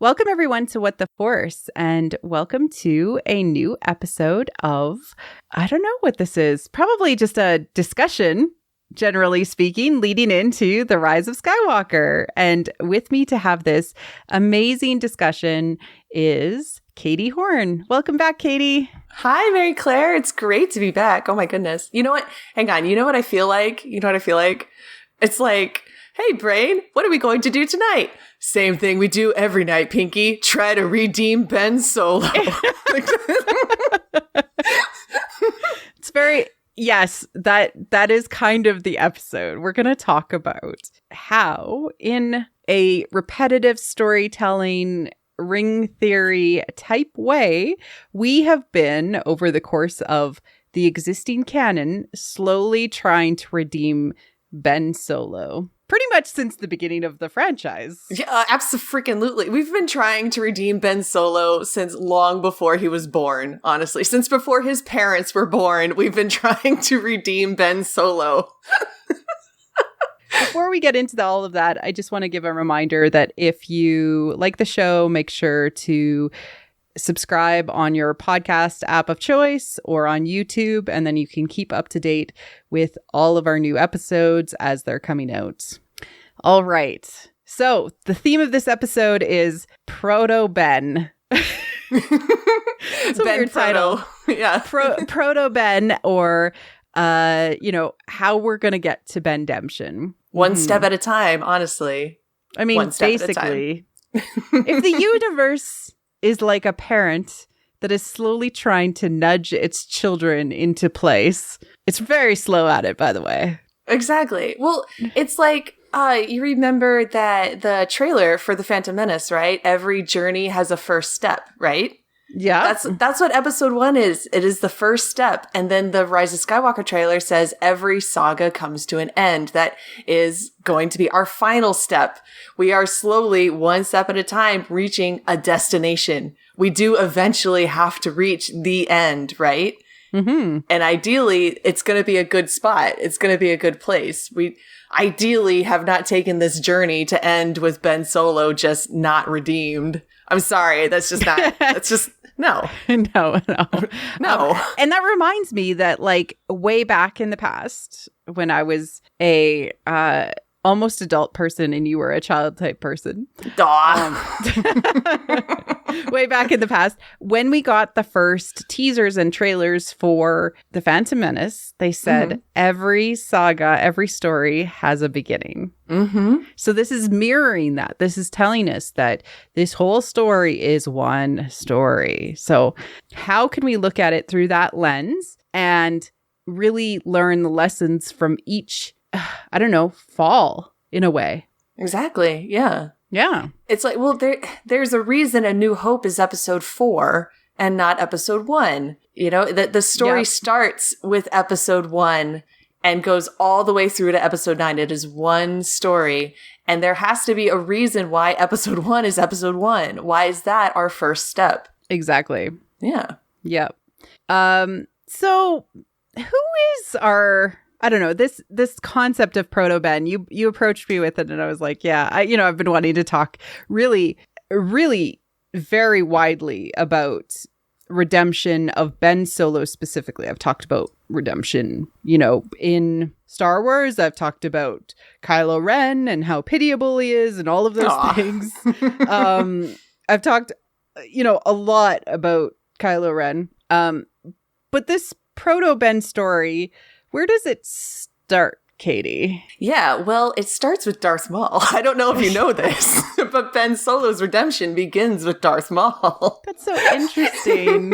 Welcome everyone to What the Force, and welcome to a new episode of, I don't know what this is, probably just a discussion, generally speaking, leading into The Rise of Skywalker. And with me to have this amazing discussion is Katie Horne. Welcome back, Katie. Hi, Marie-Claire. It's great to be back. Oh my goodness. You know what? Hang on. You know what I feel like? It's like, hey, brain, what are we going to do tonight? Same thing we do every night, Pinky. Try to redeem Ben Solo. It's very, yes, that is kind of the episode. We're going to talk about how in a repetitive storytelling ring theory type way, we have been, over the course of the existing canon, slowly trying to redeem Ben Solo. Pretty much since the beginning of the franchise. Yeah, absolutely. We've been trying to redeem Ben Solo since long before he was born, honestly. Since before his parents were born, we've been trying to redeem Ben Solo. Before we get into all of that, I just want to give a reminder that if you like the show, make sure to subscribe on your podcast app of choice or on YouTube, and then you can keep up to date with all of our new episodes as they're coming out. All right. So the theme of this episode is Proto Ben. It's a Ben weird Proto. title. Yeah. Proto Ben, or how we're going to get to Bendemption. One step at a time, honestly. I mean, basically, if the universe is like a parent that is slowly trying to nudge its children into place, it's very slow at it, by the way. Exactly. Well, it's like, you remember that the trailer for The Phantom Menace, right? Every journey has a first step, right? Yeah. That's what episode 1 is. It is the first step. And then the Rise of Skywalker trailer says every saga comes to an end. That is going to be our final step. We are slowly, one step at a time, reaching a destination. We do eventually have to reach the end, right? Mm-hmm. And ideally, it's going to be a good spot. It's going to be a good place. We ideally have not taken this journey to end with Ben Solo just not redeemed. I'm sorry. That's just not, that's just, no. No. And that reminds me that, like, way back in the past, when I was a almost adult person and you were a child type person. Way back in the past, when we got the first teasers and trailers for The Phantom Menace, they said every saga, every story has a beginning. Mm-hmm. So this is mirroring that. This is telling us that this whole story is one story. So how can we look at it through that lens and really learn the lessons from each, fall in a way? Exactly. Yeah. Yeah. It's like, well, there's a reason A New Hope is episode 4 and not episode 1. You know, the story starts with episode 1 and goes all the way through to episode 9. It is one story. And there has to be a reason why episode 1 is episode 1. Why is that our first step? Exactly. Yeah. Yep. So who is our... I don't know, this concept of Proto Ben, you approached me with it and I was like, yeah, I've been wanting to talk really, really very widely about redemption of Ben Solo specifically. I've talked about redemption, in Star Wars. I've talked about Kylo Ren and how pitiable he is and all of those things. I've talked, a lot about Kylo Ren. But this Proto Ben story, where does it start, Katie? Yeah, well, it starts with Darth Maul. I don't know if you know this, but Ben Solo's redemption begins with Darth Maul. That's so interesting.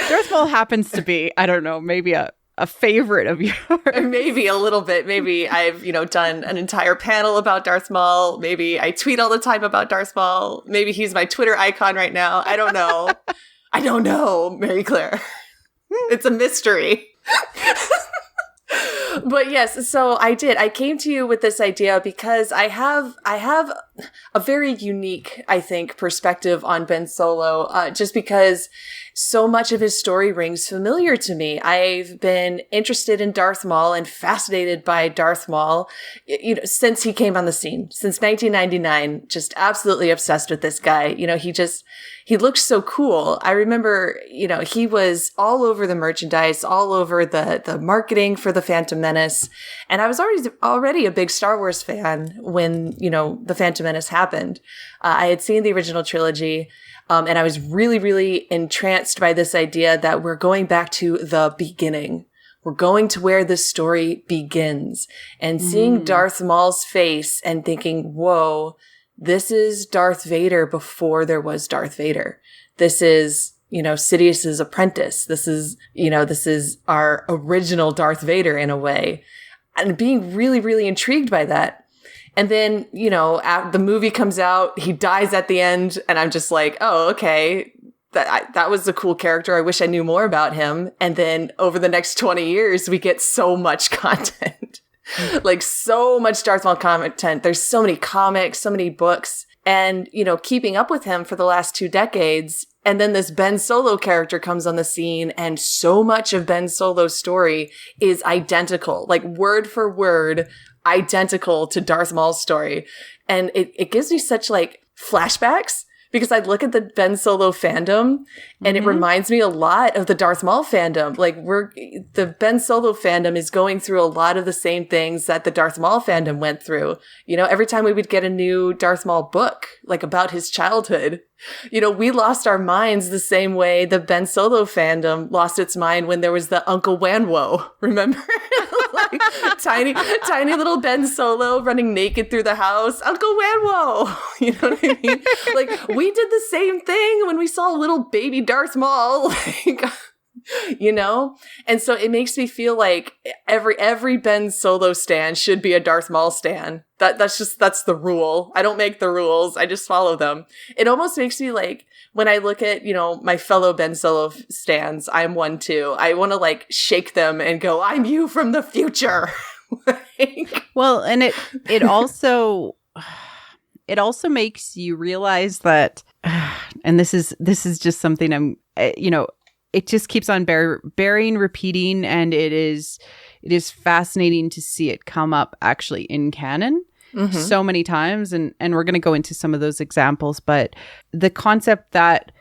Darth Maul happens to be, I don't know, maybe a favorite of yours. Maybe a little bit. Maybe I've, done an entire panel about Darth Maul. Maybe I tweet all the time about Darth Maul. Maybe he's my Twitter icon right now. I don't know. I don't know, Marie-Claire. It's a mystery. But yes, so I did. I came to you with this idea because I have a very unique, I think, perspective on Ben Solo, just because so much of his story rings familiar to me. I've been interested in Darth Maul and fascinated by Darth Maul, since he came on the scene, since 1999, just absolutely obsessed with this guy. He looked so cool. I remember, he was all over the merchandise, all over the marketing for the Phantom Menace. And I was already a big Star Wars fan when, the Phantom Menace happened. I had seen the original trilogy. And I was really, really entranced by this idea that we're going back to the beginning. We're going to where this story begins. And seeing Darth Maul's face and thinking, whoa, this is Darth Vader before there was Darth Vader. This is, Sidious's apprentice. This is our original Darth Vader in a way. And being really, really intrigued by that. And then, the movie comes out, he dies at the end, and I'm just like, oh, okay, that was a cool character. I wish I knew more about him. And then over the next 20 years, we get so much content, like so much Darth Maul content. There's so many comics, so many books, and, keeping up with him for the last 2 decades. And then this Ben Solo character comes on the scene, and so much of Ben Solo's story is identical, like word for word, identical to Darth Maul's story. And it gives me such like flashbacks, because I look at the Ben Solo fandom and it reminds me a lot of the Darth Maul fandom. Like the Ben Solo fandom is going through a lot of the same things that the Darth Maul fandom went through. Every time we would get a new Darth Maul book, like about his childhood, we lost our minds the same way the Ben Solo fandom lost its mind when there was the Uncle Wanwo. Remember? Like tiny little Ben Solo running naked through the house. Uncle Wanwo. You know what I mean? Like we did the same thing when we saw little baby Darth Maul. And so it makes me feel like every Ben Solo stan should be a Darth Maul stan. That's the rule. I don't make the rules. I just follow them. It almost makes me like, when I look at, my fellow Ben Solo stans, I'm one too. I want to like shake them and go, I'm you from the future. Well, and it also makes you realize that, and this is just something I'm, it just keeps on bearing repeating, and it is fascinating to see it come up actually in canon so many times, and we're going to go into some of those examples, but the concept that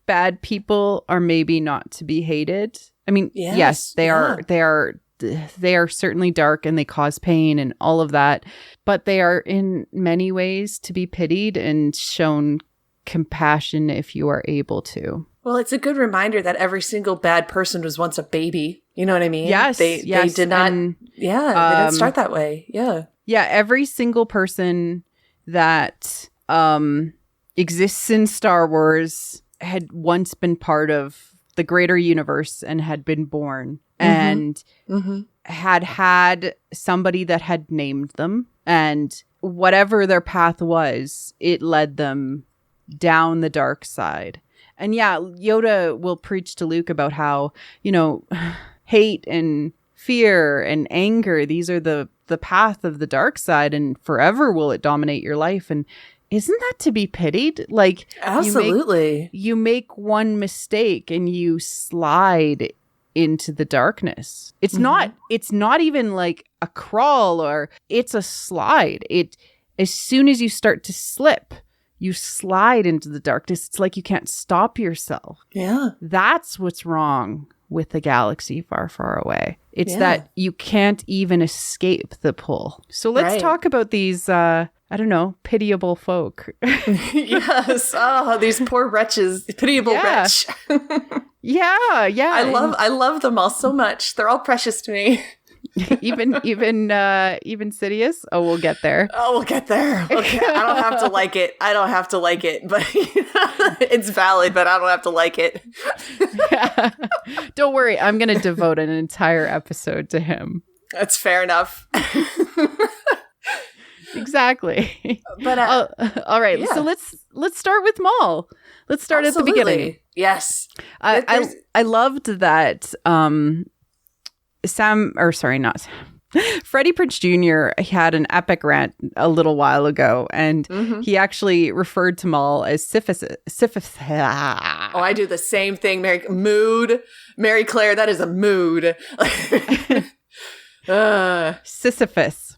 bad people are maybe not to be hated. I mean, yes, they are certainly dark and they cause pain and all of that, but they are in many ways to be pitied and shown compassion if you are able to. Well, it's a good reminder that every single bad person was once a baby. You know what I mean? Yes. They did not. They didn't start that way. Yeah. Yeah. Every single person that exists in Star Wars had once been part of the greater universe and had been born and had somebody that had named them, and whatever their path was, it led them down the dark side. And yeah, Yoda will preach to Luke about how, hate and fear and anger, these are the path of the dark side, and forever will it dominate your life. And isn't that to be pitied? Like, absolutely. You make one mistake and you slide into the darkness. It's not even like a crawl, or it's a slide. As soon as you start to slip, you slide into the darkness. It's like you can't stop yourself. Yeah. That's what's wrong with the galaxy far, far away. It's that you can't even escape the pull. So let's talk about these, pitiable folk. Yes. Oh, these poor wretches. Pitiable wretch. Yeah. I love them all so much. They're all precious to me. even Sidious. Oh, we'll get there. Okay. I don't have to like it, but it's valid, but I don't have to like it. Yeah. Don't worry, I'm gonna devote an entire episode to him. That's fair enough. Exactly. But all right. Yeah. So let's start with Maul. Let's start at the beginning. Yes. I loved that Freddie Prinze Jr. had an epic rant a little while ago, and he actually referred to Maul as Sisyphus. Oh, I do the same thing. Marie-Claire, that is a mood. Sisyphus.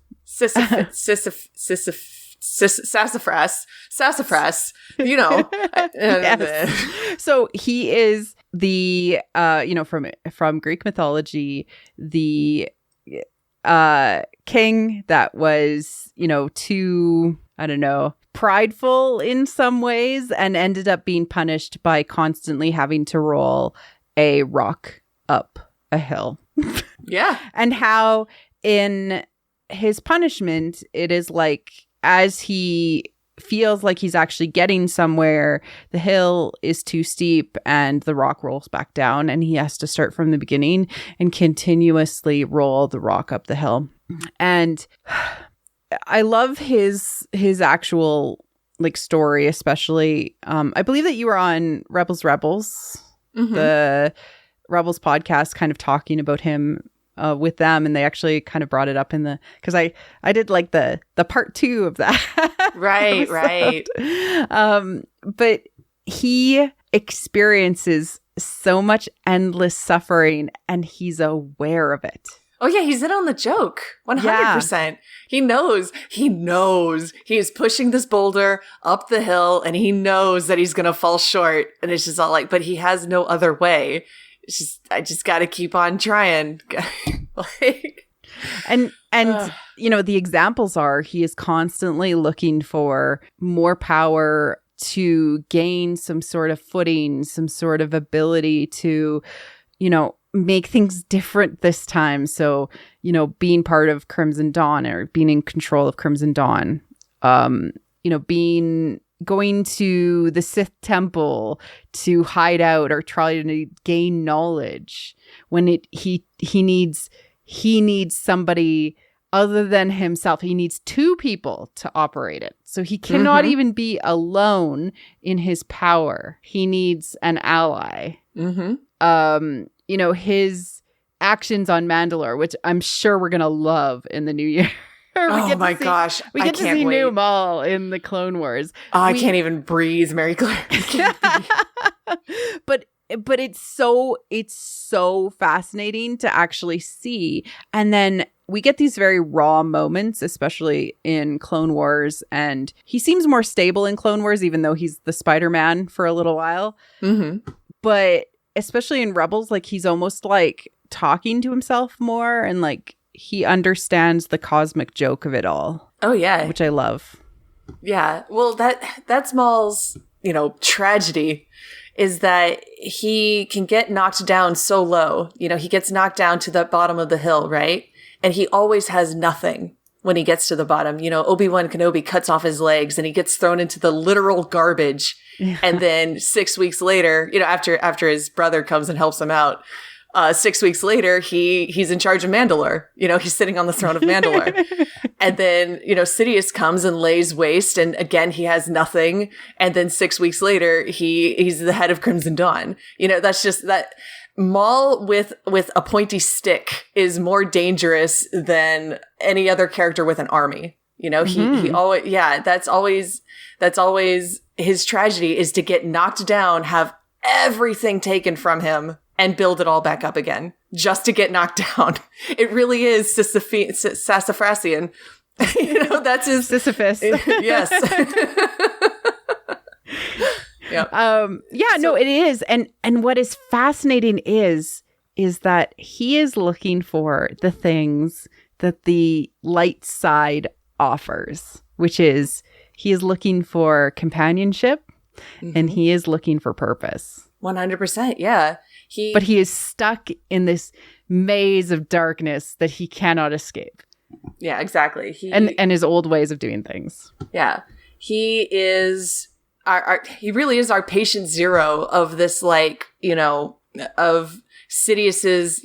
Sassafras, you know. Yes. So he is the, from Greek mythology, the king that was, too, I don't know, prideful in some ways and ended up being punished by constantly having to roll a rock up a hill. Yeah. And how in his punishment, it is like, as he feels like he's actually getting somewhere, the hill is too steep and the rock rolls back down, and he has to start from the beginning and continuously roll the rock up the hill. And I love his actual story, especially. I believe that you were on Rebels, the Rebels podcast, kind of talking about him with them, and they actually kind of brought it up in the, because I did the part 2 of that. Right. But he experiences so much endless suffering, and he's aware of it. Oh yeah, he's in on the joke. 100%. Yeah. He knows he is pushing this boulder up the hill, and he knows that he's going to fall short, and it's just all but he has no other way. It's just, I just got to keep on trying. And the examples are, he is constantly looking for more power to gain some sort of footing, some sort of ability to, make things different this time. So, being part of Crimson Dawn, or being in control of Crimson Dawn, going to the Sith temple to hide out or try to gain knowledge when he needs somebody other than himself. He needs 2 people to operate it. So he cannot even be alone in his power. He needs an ally. His actions on Mandalore, which I'm sure we're going to love in the new year. Oh my gosh. We get to see new Maul in the Clone Wars. Oh, I can't even breathe, Marie-Claire. But it's so fascinating to actually see. And then we get these very raw moments, especially in Clone Wars. And he seems more stable in Clone Wars, even though he's the Spider-Man for a little while. But especially in Rebels, he's almost talking to himself more, and he understands the cosmic joke of it all. Oh yeah. Which I love. Yeah. Well, that's Maul's, tragedy, is that he can get knocked down so low. He gets knocked down to the bottom of the hill, right? And he always has nothing when he gets to the bottom. Obi-Wan Kenobi cuts off his legs and he gets thrown into the literal garbage. Yeah. And then 6 weeks later, after his brother comes and helps him out, 6 weeks later, he's in charge of Mandalore. He's sitting on the throne of Mandalore. And then, Sidious comes and lays waste. And again, he has nothing. And then 6 weeks later, he's the head of Crimson Dawn. That's just that. Maul with a pointy stick is more dangerous than any other character with an army. He always, that's always his tragedy, is to get knocked down, have everything taken from him, and build it all back up again, just to get knocked down. It really is Sassafrasian. That's his Sisyphus. Yes. Yep. No, it is. And what is fascinating is that he is looking for the things that the light side offers, which is, he is looking for companionship, and he is looking for purpose. 100%. Yeah. But he is stuck in this maze of darkness that he cannot escape. Yeah, exactly. And his old ways of doing things. Yeah. He is he really is our patient zero of this, of Sidious's,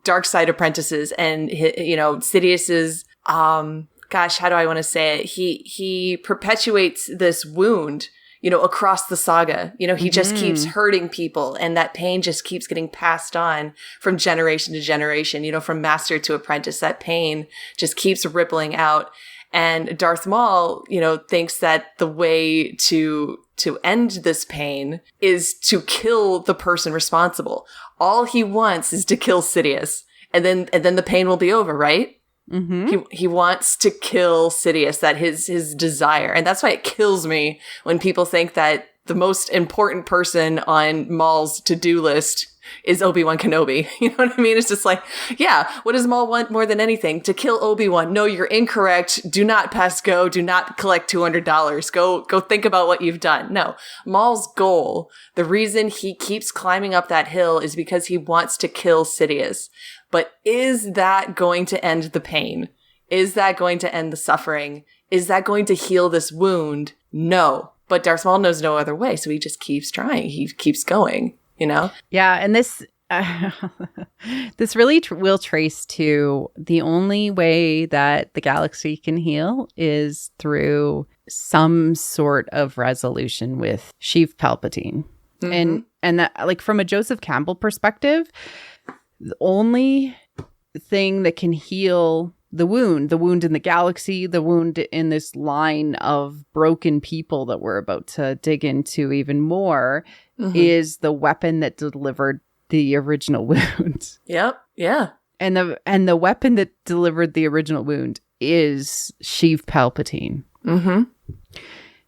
dark side apprentices, and Sidious's, gosh, how do I want to say it? He perpetuates this wound, across the saga. He just keeps hurting people, and that pain just keeps getting passed on from generation to generation, from master to apprentice. That pain just keeps rippling out. And Darth Maul, thinks that the way to end this pain is to kill the person responsible. All he wants is to kill Sidious, and then the pain will be over, right? Mm-hmm. He wants to kill Sidious, that his desire. And that's why it kills me when people think that the most important person on Maul's to-do list is Obi-Wan Kenobi. You know what I mean? It's just like, yeah, what does Maul want more than anything? To kill Obi-Wan. No, you're incorrect. Do not pass go. Do not collect $200. Go think about what you've done. No, Maul's goal, the reason he keeps climbing up that hill is because he wants to kill Sidious. But is that going to end the pain? Is that going to end the suffering? Is that going to heal this wound? No. But Darth Maul knows no other way, so he just keeps trying. He keeps going. Yeah, and this this really will trace to the only way that the galaxy can heal is through some sort of resolution with Sheev Palpatine. Mm-hmm. And that, like, from a Joseph Campbell perspective, the only thing that can heal the wound in the galaxy, the wound in this line of broken people that we're about to dig into even more, is the weapon that delivered the original wound. Yep. Yeah. And the weapon that delivered the original wound is Sheev Palpatine. Mm-hmm.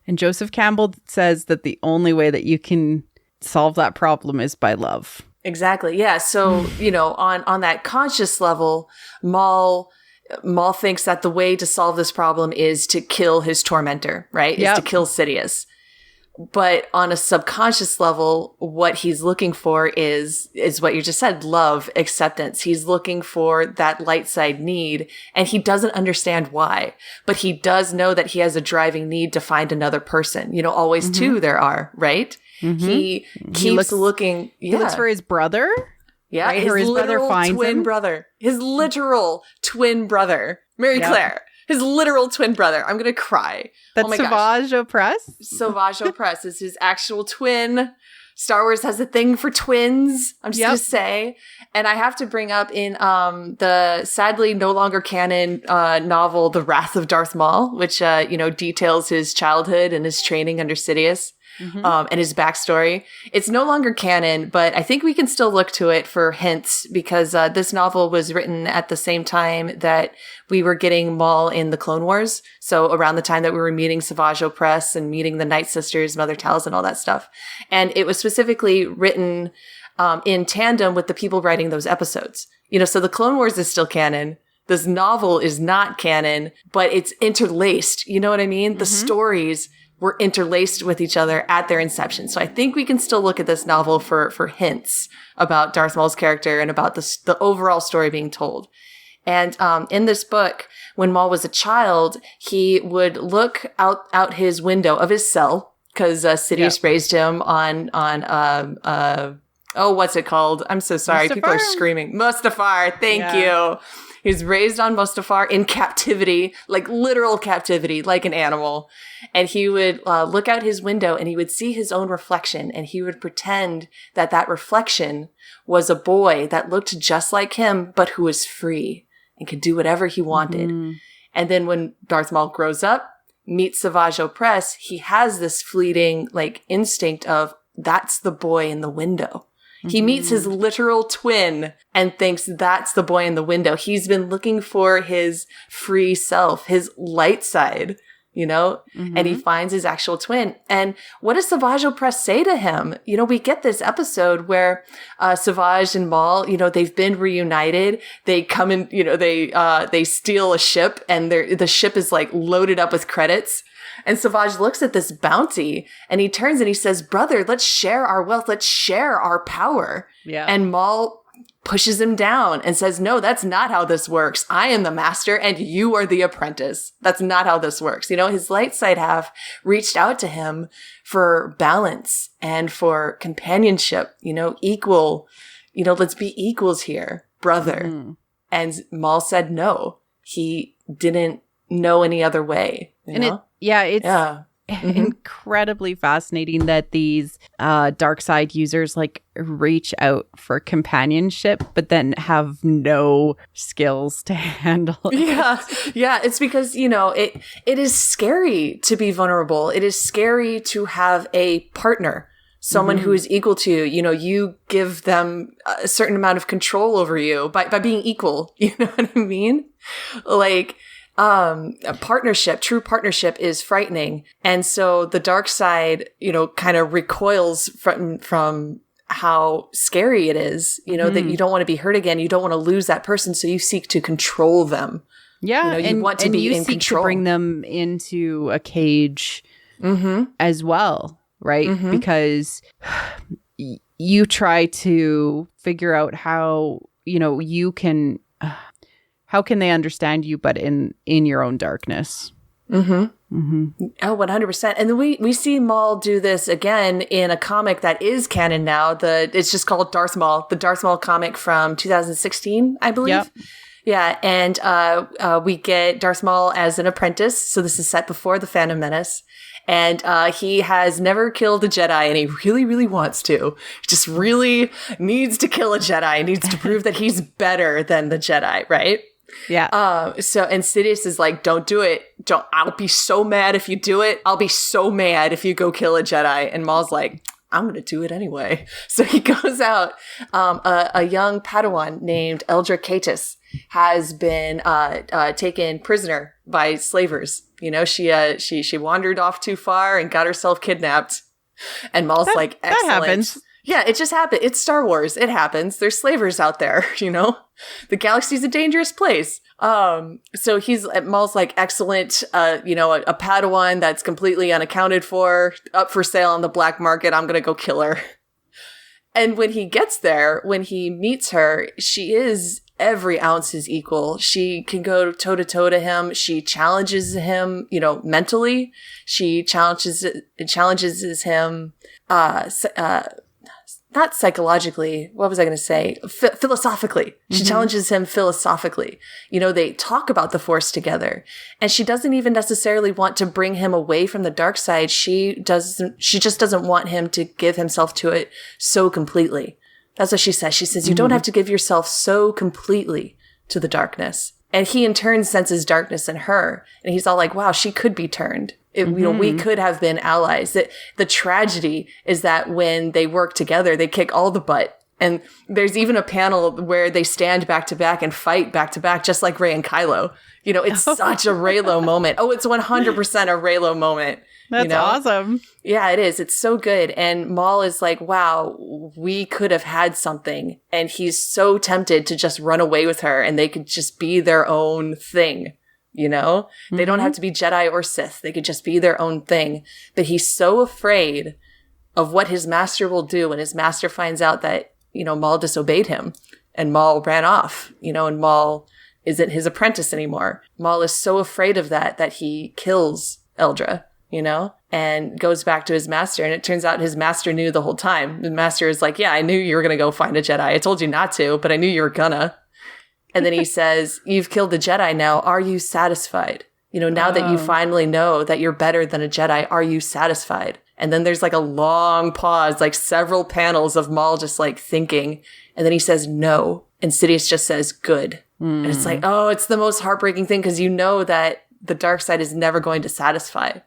And Joseph Campbell says that the only way that you can solve that problem is by love. Exactly. Yeah. So, on that conscious level, Maul thinks that the way to solve this problem is to kill his tormentor, right? Yep. Is to kill Sidious. But on a subconscious level, what he's looking for is what you just said, love, acceptance. He's looking for that light side need, and he doesn't understand why. But he does know that he has a driving need to find another person. Always two there are, right? Mm-hmm. He keeps looking. Yeah. He looks for his brother. Yeah, right? His brother finds twin him. Brother. His literal twin brother. Marie-Claire. Yep. His literal twin brother. I'm going to cry. That's Savage Opress? Savage Opress is his actual twin. Star Wars has a thing for twins, I'm just going to say. And I have to bring up in the sadly no longer canon novel, The Wrath of Darth Maul, which, details his childhood and his training under Sidious. Mm-hmm. And his backstory. It's no longer canon, but I think we can still look to it for hints because this novel was written at the same time that we were getting Maul in the Clone Wars. So around the time that we were meeting Savage Opress and meeting the Night Sisters, Mother Tals, and all that stuff. And it was specifically written in tandem with the people writing those episodes. So the Clone Wars is still canon. This novel is not canon, but it's interlaced. You know what I mean? Mm-hmm. The stories were interlaced with each other at their inception. So I think we can still look at this novel for hints about Darth Maul's character and about the overall story being told. And in this book, when Maul was a child, he would look out his window of his cell because Sidious raised him on what's it called? I'm so sorry. Mustafar? People are screaming. Mustafar. Thank you. He was raised on Mustafar in captivity, like literal captivity, like an animal. And he would look out his window and he would see his own reflection. And he would pretend that reflection was a boy that looked just like him, but who was free and could do whatever he wanted. Mm-hmm. And then when Darth Maul grows up, meets Savage Opress, he has this fleeting instinct of, that's the boy in the window. He meets his literal twin and thinks that's the boy in the window. He's been looking for his free self, his light side, and he finds his actual twin. And what does Savage Opress say to him? We get this episode where Savage and Maul, they've been reunited. They come in, they steal a ship and the ship is loaded up with credits. And Savage looks at this bounty and he turns and he says, brother, let's share our wealth. Let's share our power. Yeah. And Maul pushes him down and says, no, that's not how this works. I am the master and you are the apprentice. That's not how this works. His light side half reached out to him for balance and for companionship, equal, let's be equals here, brother. Mm-hmm. And Maul said no. He didn't know any other way. incredibly fascinating that these dark side users like reach out for companionship, but then have no skills to handle it. Yeah. It's because, it is scary to be vulnerable. It is scary to have a partner, someone who is equal to you. You give them a certain amount of control over you by being equal. You know what I mean? Like, a partnership, true partnership is frightening. And so the dark side, kind of recoils from how scary it is, that you don't want to be hurt again. You don't want to lose that person. So you seek to control them. Yeah. You want to be in control. To bring them into a cage as well. Right? Because you try to figure out how, you can, how can they understand you, but in your own darkness? Oh, 100%. And then we see Maul do this again in a comic that is canon now. It's just called Darth Maul, the Darth Maul comic from 2016, I believe. Yep. Yeah. And we get Darth Maul as an apprentice. So this is set before the Phantom Menace. And he has never killed a Jedi, and he really, really wants to. He just really needs to kill a Jedi, needs to prove that he's better than the Jedi, right? Yeah. So Sidious is like, don't do it. I'll be so mad if you do it. I'll be so mad if you go kill a Jedi. And Maul's like, I'm going to do it anyway. So he goes out. A young Padawan named Eldra Catus has been taken prisoner by slavers. She wandered off too far and got herself kidnapped. And Maul's like, excellent. That happens. Yeah, it just happened. It's Star Wars. It happens. There's slavers out there, The galaxy's a dangerous place. So Maul's like, excellent, a Padawan that's completely unaccounted for, up for sale on the black market. I'm going to go kill her. And when he gets there, when he meets her, she is every ounce his equal. She can go toe to toe to him. She challenges him, mentally. She challenges him, not psychologically. What was I going to say? Philosophically. She challenges him philosophically. They talk about the Force together, and she doesn't even necessarily want to bring him away from the dark side. She just doesn't want him to give himself to it so completely. That's what she says. She says, you don't have to give yourself so completely to the darkness. And he in turn senses darkness in her. And he's all like, wow, she could be turned. We could have been allies. The tragedy is that when they work together, they kick all the butt. And there's even a panel where they stand back to back and fight back to back, just like Rey and Kylo. It's such a Reylo moment. Oh, it's 100% a Reylo moment. That's awesome. Yeah, it is. It's so good. And Maul is like, wow, we could have had something. And he's so tempted to just run away with her, and they could just be their own thing. They don't have to be Jedi or Sith. They could just be their own thing. But he's so afraid of what his master will do when his master finds out that, Maul disobeyed him and Maul ran off, and Maul isn't his apprentice anymore. Maul is so afraid of that he kills Eldra, and goes back to his master. And it turns out his master knew the whole time. The master is like, yeah, I knew you were going to go find a Jedi. I told you not to, but I knew you were gonna. And then he says, you've killed the Jedi now. Are you satisfied? Now that you finally know that you're better than a Jedi, are you satisfied? And then there's like a long pause, like several panels of Maul just like thinking. And then he says, no. And Sidious just says, good. And it's like, oh, it's the most heartbreaking thing, because that the dark side is never going to satisfy,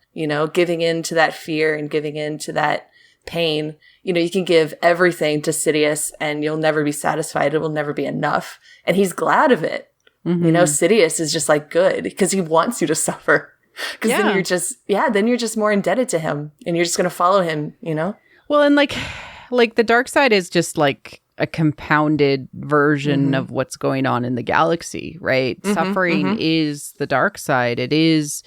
giving in to that fear and giving in to that pain. You can give everything to Sidious and you'll never be satisfied. It will never be enough. And he's glad of it. Sidious is just like, good, because he wants you to suffer. Because then you're just more indebted to him, and you're just going to follow him, Well, and like the dark side is just like a compounded version of what's going on in the galaxy, right? Suffering is the dark side. It is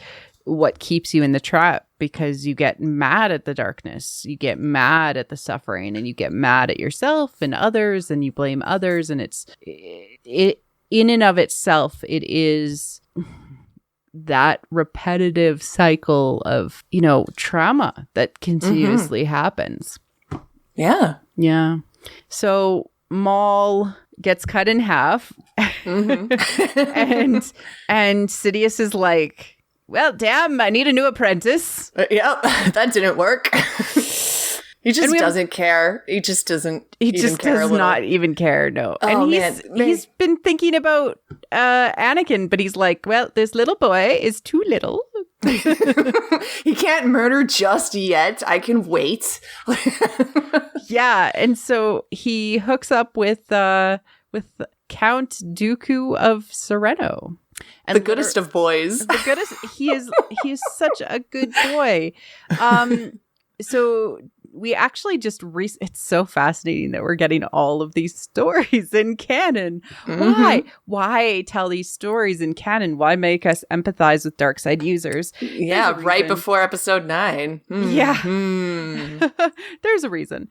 what keeps you in the trap, because you get mad at the darkness, you get mad at the suffering, and you get mad at yourself and others, and you blame others. And it in and of itself, it is that repetitive cycle of, trauma that continuously happens. Yeah. Yeah. So Maul gets cut in half and Sidious is like, well, damn, I need a new apprentice. Yep, that didn't work. He just doesn't care. He just doesn't. He just does not even care. No. Oh, and he's been thinking about Anakin, but he's like, well, this little boy is too little. He can't murder just yet. I can wait. Yeah, and so he hooks up with Count Dooku of Sereno. And the goodest of boys. The goodest. He is such a good boy. So we actually just it's so fascinating that we're getting all of these stories in canon. Mm-hmm. Why tell these stories in canon? Why make us empathize with dark side users? Yeah, right before episode 9. Yeah. There's a reason.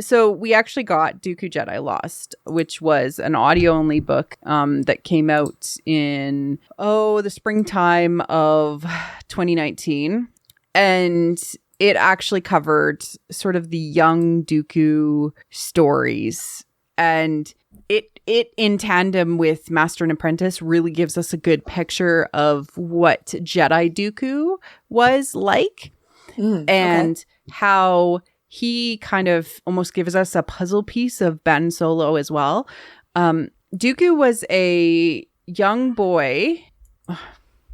So we actually got Dooku Jedi Lost, which was an audio-only book that came out in the springtime of 2019. And it actually covered sort of the young Dooku stories, and it in tandem with Master and Apprentice really gives us a good picture of what Jedi Dooku was like, and how he kind of almost gives us a puzzle piece of Ben Solo as well. Dooku was a young boy.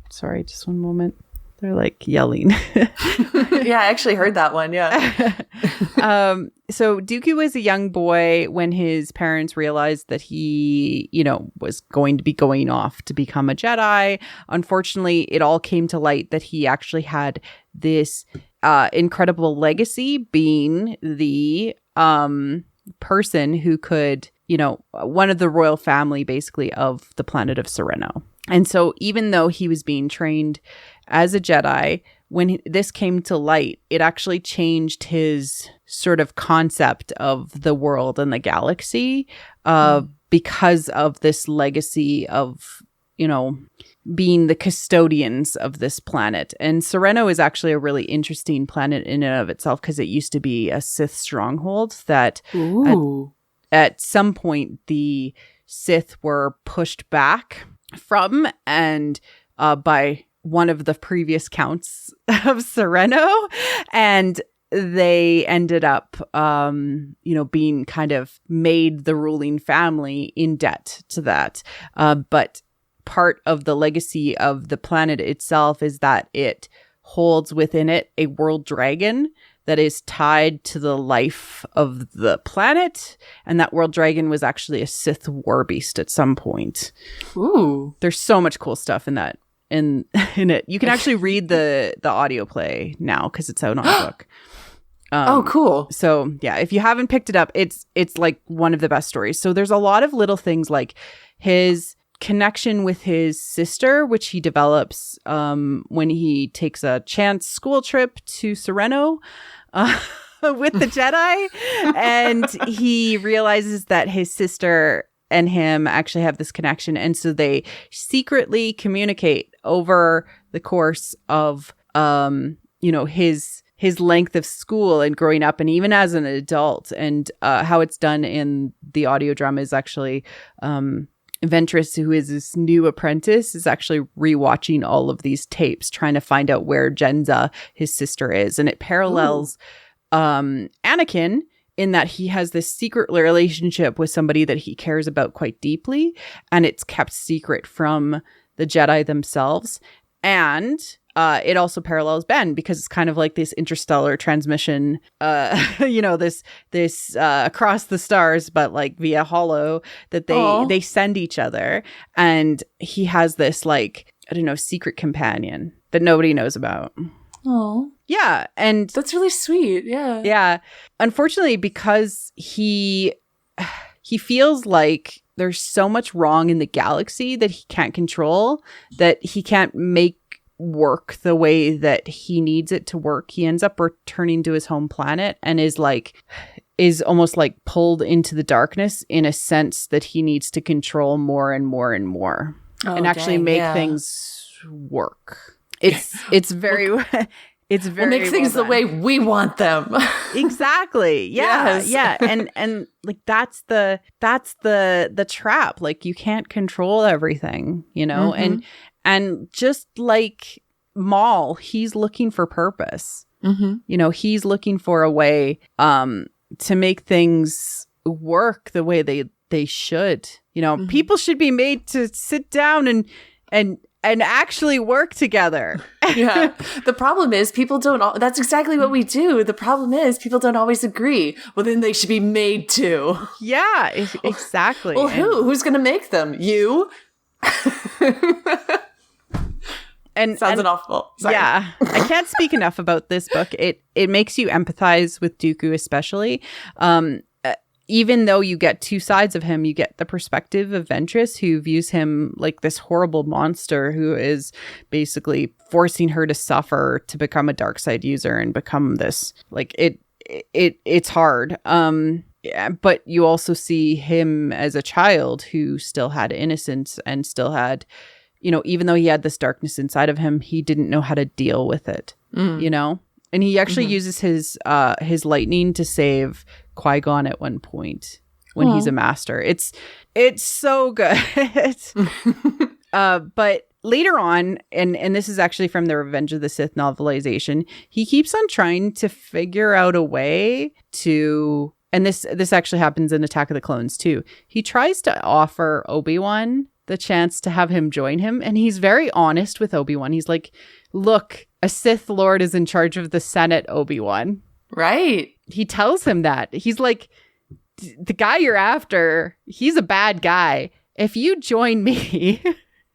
Sorry, just one moment. They're like yelling. Yeah, I actually heard that one. Yeah. So Dooku was a young boy when his parents realized that he, was going to be going off to become a Jedi. Unfortunately, it all came to light that he actually had this incredible legacy, being the person who could, one of the royal family, basically, of the planet of Sereno. And so even though he was being trained as a Jedi, when this came to light, it actually changed his sort of concept of the world and the galaxy because of this legacy of, being the custodians of this planet. And Sereno is actually a really interesting planet in and of itself because it used to be a Sith stronghold that at some point the Sith were pushed back from, and by one of the previous counts of Sereno, and they ended up being kind of made the ruling family in debt to that, but part of the legacy of the planet itself is that it holds within it a world dragon that is tied to the life of the planet. And that world dragon was actually a Sith war beast at some point. Ooh. There's so much cool stuff in that. In it. You can actually read the audio play now because it's out on a book. Oh, cool. So yeah, if you haven't picked it up, it's like one of the best stories. So there's a lot of little things like his connection with his sister, which he develops when he takes a chance school trip to Sereno with the Jedi, and he realizes that his sister and him actually have this connection, and so they secretly communicate over the course of his length of school and growing up, and even as an adult. And how it's done in the audio drama is actually Ventress, who is this new apprentice, is actually rewatching all of these tapes, trying to find out where Jenza, his sister, is. And it parallels Anakin in that he has this secret relationship with somebody that he cares about quite deeply, and it's kept secret from the Jedi themselves. And it also parallels Ben, because it's kind of like this interstellar transmission, this across the stars, but like via holo that they send each other. And he has this secret companion that nobody knows about. Oh. Yeah. And that's really sweet. Yeah. Yeah. Unfortunately, because he feels like there's so much wrong in the galaxy that he can't control, that he can't make work the way that he needs it to work. He ends up returning to his home planet and is almost like pulled into the darkness in a sense that he needs to control more and more and more and actually make things work. It's very we'll make things the way we want them. Exactly. Yeah. Yes. Yeah. And like that's the trap. Like you can't control everything, Mm-hmm. and just like Maul, he's looking for purpose. Mm-hmm. You know, he's looking for a way to make things work the way they should. You know, people should be made to sit down and actually work together. Yeah. The problem is people don't, that's exactly what we do. The problem is people don't always agree. Well, then they should be made to. Yeah, exactly. Well, who's going to make them? You? Sounds an awful. Sorry. Yeah, I can't speak enough about this book. It makes you empathize with Dooku, especially. Even though you get two sides of him, you get the perspective of Ventress, who views him like this horrible monster who is basically forcing her to suffer to become a dark side user and become this, like, it's hard. Yeah, but you also see him as a child who still had innocence and still had, you know, even though he had this darkness inside of him, he didn't know how to deal with it, you know? And he actually uses his lightning to save Qui-Gon at one point when he's a master. It's so good. But later on, and this is actually from the Revenge of the Sith novelization, he keeps on trying to figure out a way to, and this actually happens in Attack of the Clones too. He tries to offer Obi-Wan the chance to have him join him, and he's very honest with Obi-Wan. He's like, look, a Sith Lord is in charge of the Senate, Obi-Wan. Right. He tells him that. He's like, the guy you're after, he's a bad guy. If you join me,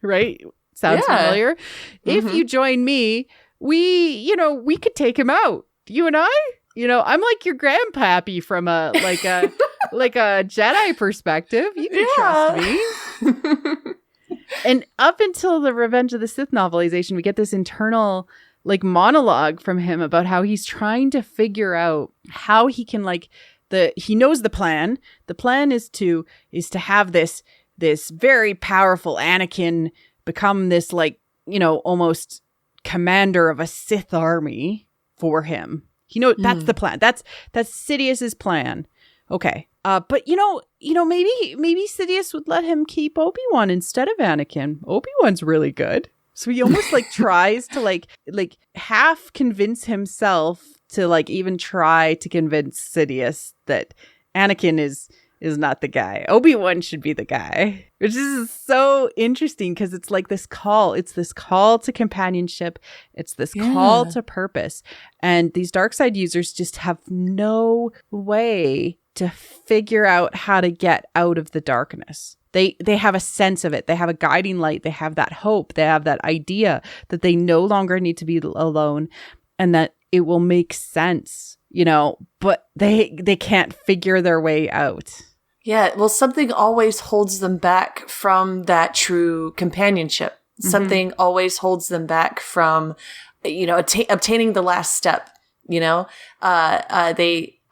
right? Sounds familiar. If you join me, we could take him out. You and I? You know, I'm like your grandpappy from a Jedi perspective. You can trust me. And up until the Revenge of the Sith novelization, we get this internal like monologue from him about how he's trying to figure out how he can he knows the plan. The plan is to have this very powerful Anakin become this, like, you know, almost commander of a Sith army for him. You know, that's the plan. That's Sidious's plan. Okay. But you know, maybe Sidious would let him keep Obi-Wan instead of Anakin. Obi-Wan's really good. So he almost like tries to like half convince himself to like even try to convince Sidious that Anakin is not the guy. Obi-Wan should be the guy, which is so interesting because it's like this call. It's this call to companionship. It's this call to purpose. And these dark side users just have no way to figure out how to get out of the darkness. They have a sense of it. They have a guiding light. They have that hope. They have that idea that they no longer need to be alone and that it will make sense, you know, but they can't figure their way out. Yeah, well, something always holds them back from that true companionship. Something always holds them back from, you know, obtaining the last step, you know?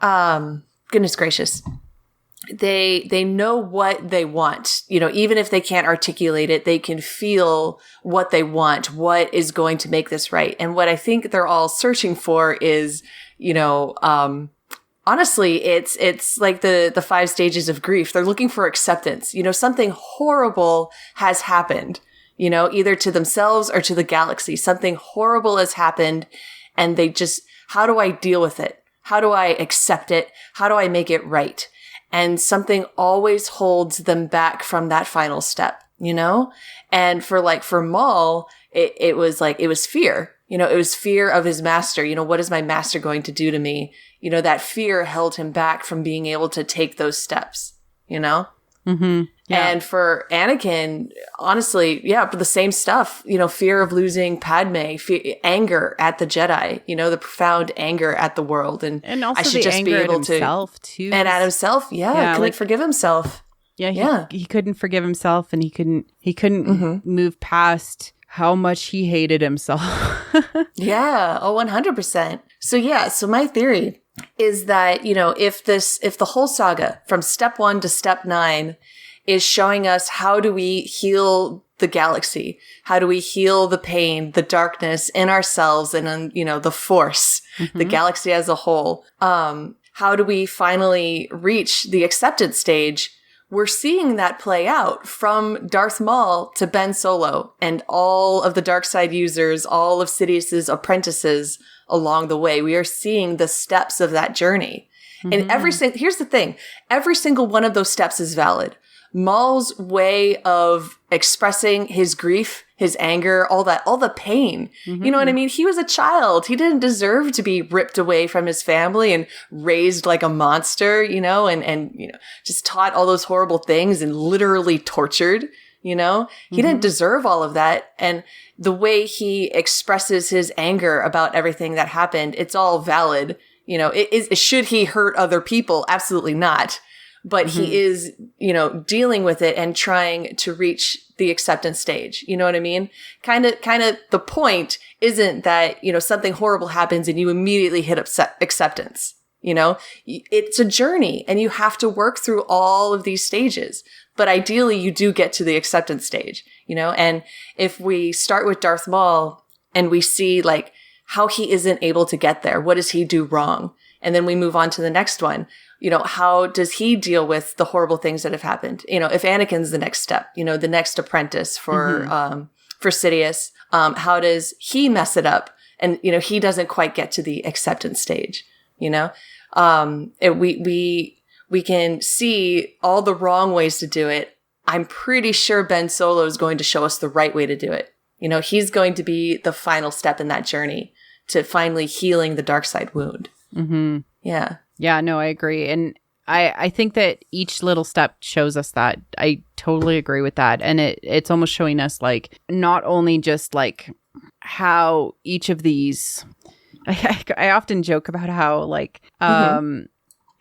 Goodness gracious. They know what they want, you know, even if they can't articulate it, they can feel what they want, what is going to make this right. And what I think they're all searching for is, you know, honestly, it's like the 5 stages of grief. They're looking for acceptance. You know, something horrible has happened, you know, either to themselves or to the galaxy. Something horrible has happened and they just, how do I deal with it? How do I accept it? How do I make it right? And something always holds them back from that final step, you know? And for Maul, it was fear. You know, it was fear of his master. You know, what is my master going to do to me? You know, that fear held him back from being able to take those steps, you know? Mm-hmm. Yeah. And for Anakin, honestly, for the same stuff, you know, fear of losing Padme, anger at the Jedi, you know, the profound anger at the world. And also I should just be able to. Too. And at himself, couldn't forgive himself. He couldn't forgive himself and he couldn't move past how much he hated himself. 100%. So my theory is that, you know, if the whole saga from step 1 to step 9 is showing us how do we heal the galaxy, how do we heal the pain, the darkness in ourselves and, you know, the force, the galaxy as a whole, how do we finally reach the acceptance stage we're seeing that play out from Darth Maul to Ben Solo and all of the dark side users, all of Sidious's apprentices along the way. We are seeing the steps of that journey. And here's the thing, every single one of those steps is valid. Maul's way of expressing his grief, his anger, all the pain. You know what I mean? He was a child. He didn't deserve to be ripped away from his family and raised like a monster, and just taught all those horrible things and literally tortured, He didn't deserve all of that. And the way he expresses his anger about everything that happened, it's all valid. Should he hurt other people? Absolutely not. But he is, dealing with it and trying to reach the acceptance stage. You know what I mean? Kind of the point isn't that, something horrible happens and you immediately hit acceptance. It's a journey and you have to work through all of these stages. But ideally you do get to the acceptance stage, and if we start with Darth Maul and we see like how he isn't able to get there, what does he do wrong? And then we move on to the next one. How does he deal with the horrible things that have happened? If Anakin's the next step, the next apprentice for Sidious, how does he mess it up? And, he doesn't quite get to the acceptance stage, we can see all the wrong ways to do it. I'm pretty sure Ben Solo is going to show us the right way to do it. He's going to be the final step in that journey to finally healing the dark side wound. Yeah. Yeah, no, I agree. And I think that each little step shows us that. I totally agree with that. And it's almost showing us like not only just like how each of these, I often joke about how like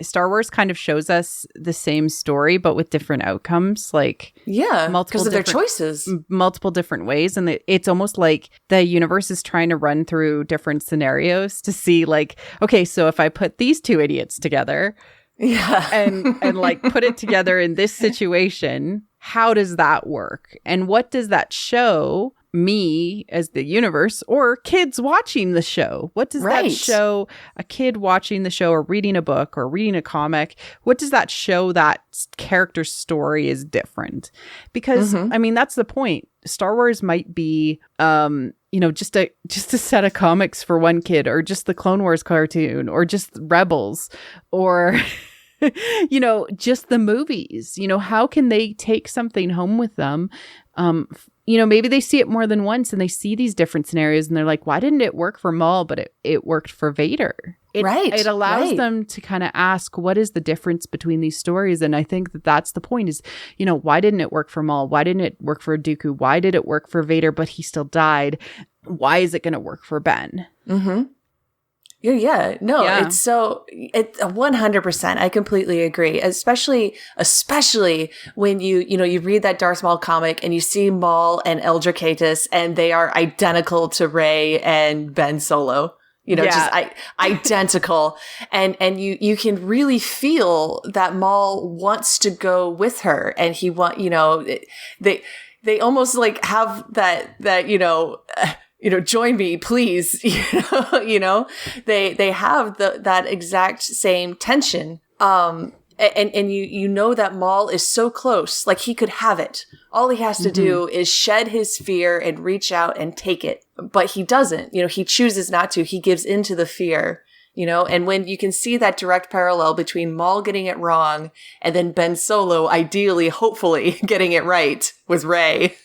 Star Wars kind of shows us the same story, but with different outcomes. Like, yeah, because of their choices, multiple different ways. And it's almost like the universe is trying to run through different scenarios to see like, okay, so if I put these two idiots together and like put it together in this situation, how does that work? And what does that show me as the universe or kids watching the show? What does that show a kid watching the show or reading a book or reading a comic? What does that show that character's story is different? Because I mean, that's the point. Star Wars might be just a set of comics for one kid, or just the Clone Wars cartoon, or just Rebels, or just the movies. How can they take something home with them? Maybe they see it more than once and they see these different scenarios and they're like, why didn't it work for Maul, but it worked for Vader? It allows them to kind of ask, what is the difference between these stories? And I think that that's the point is, why didn't it work for Maul? Why didn't it work for Dooku? Why did it work for Vader, but he still died? Why is it going to work for Ben? Yeah. No, it's 100%. I completely agree. Especially when you read that Darth Maul comic and you see Maul and Eldricatus and they are identical to Rey and Ben Solo. Just identical. And you can really feel that Maul wants to go with her and he they almost like have that join me, please. They have that exact same tension. And that Maul is so close, like he could have it. All he has to do is shed his fear and reach out and take it. But he doesn't, he chooses not to. He gives into the fear, and when you can see that direct parallel between Maul getting it wrong and then Ben Solo, ideally, hopefully getting it right with Rey.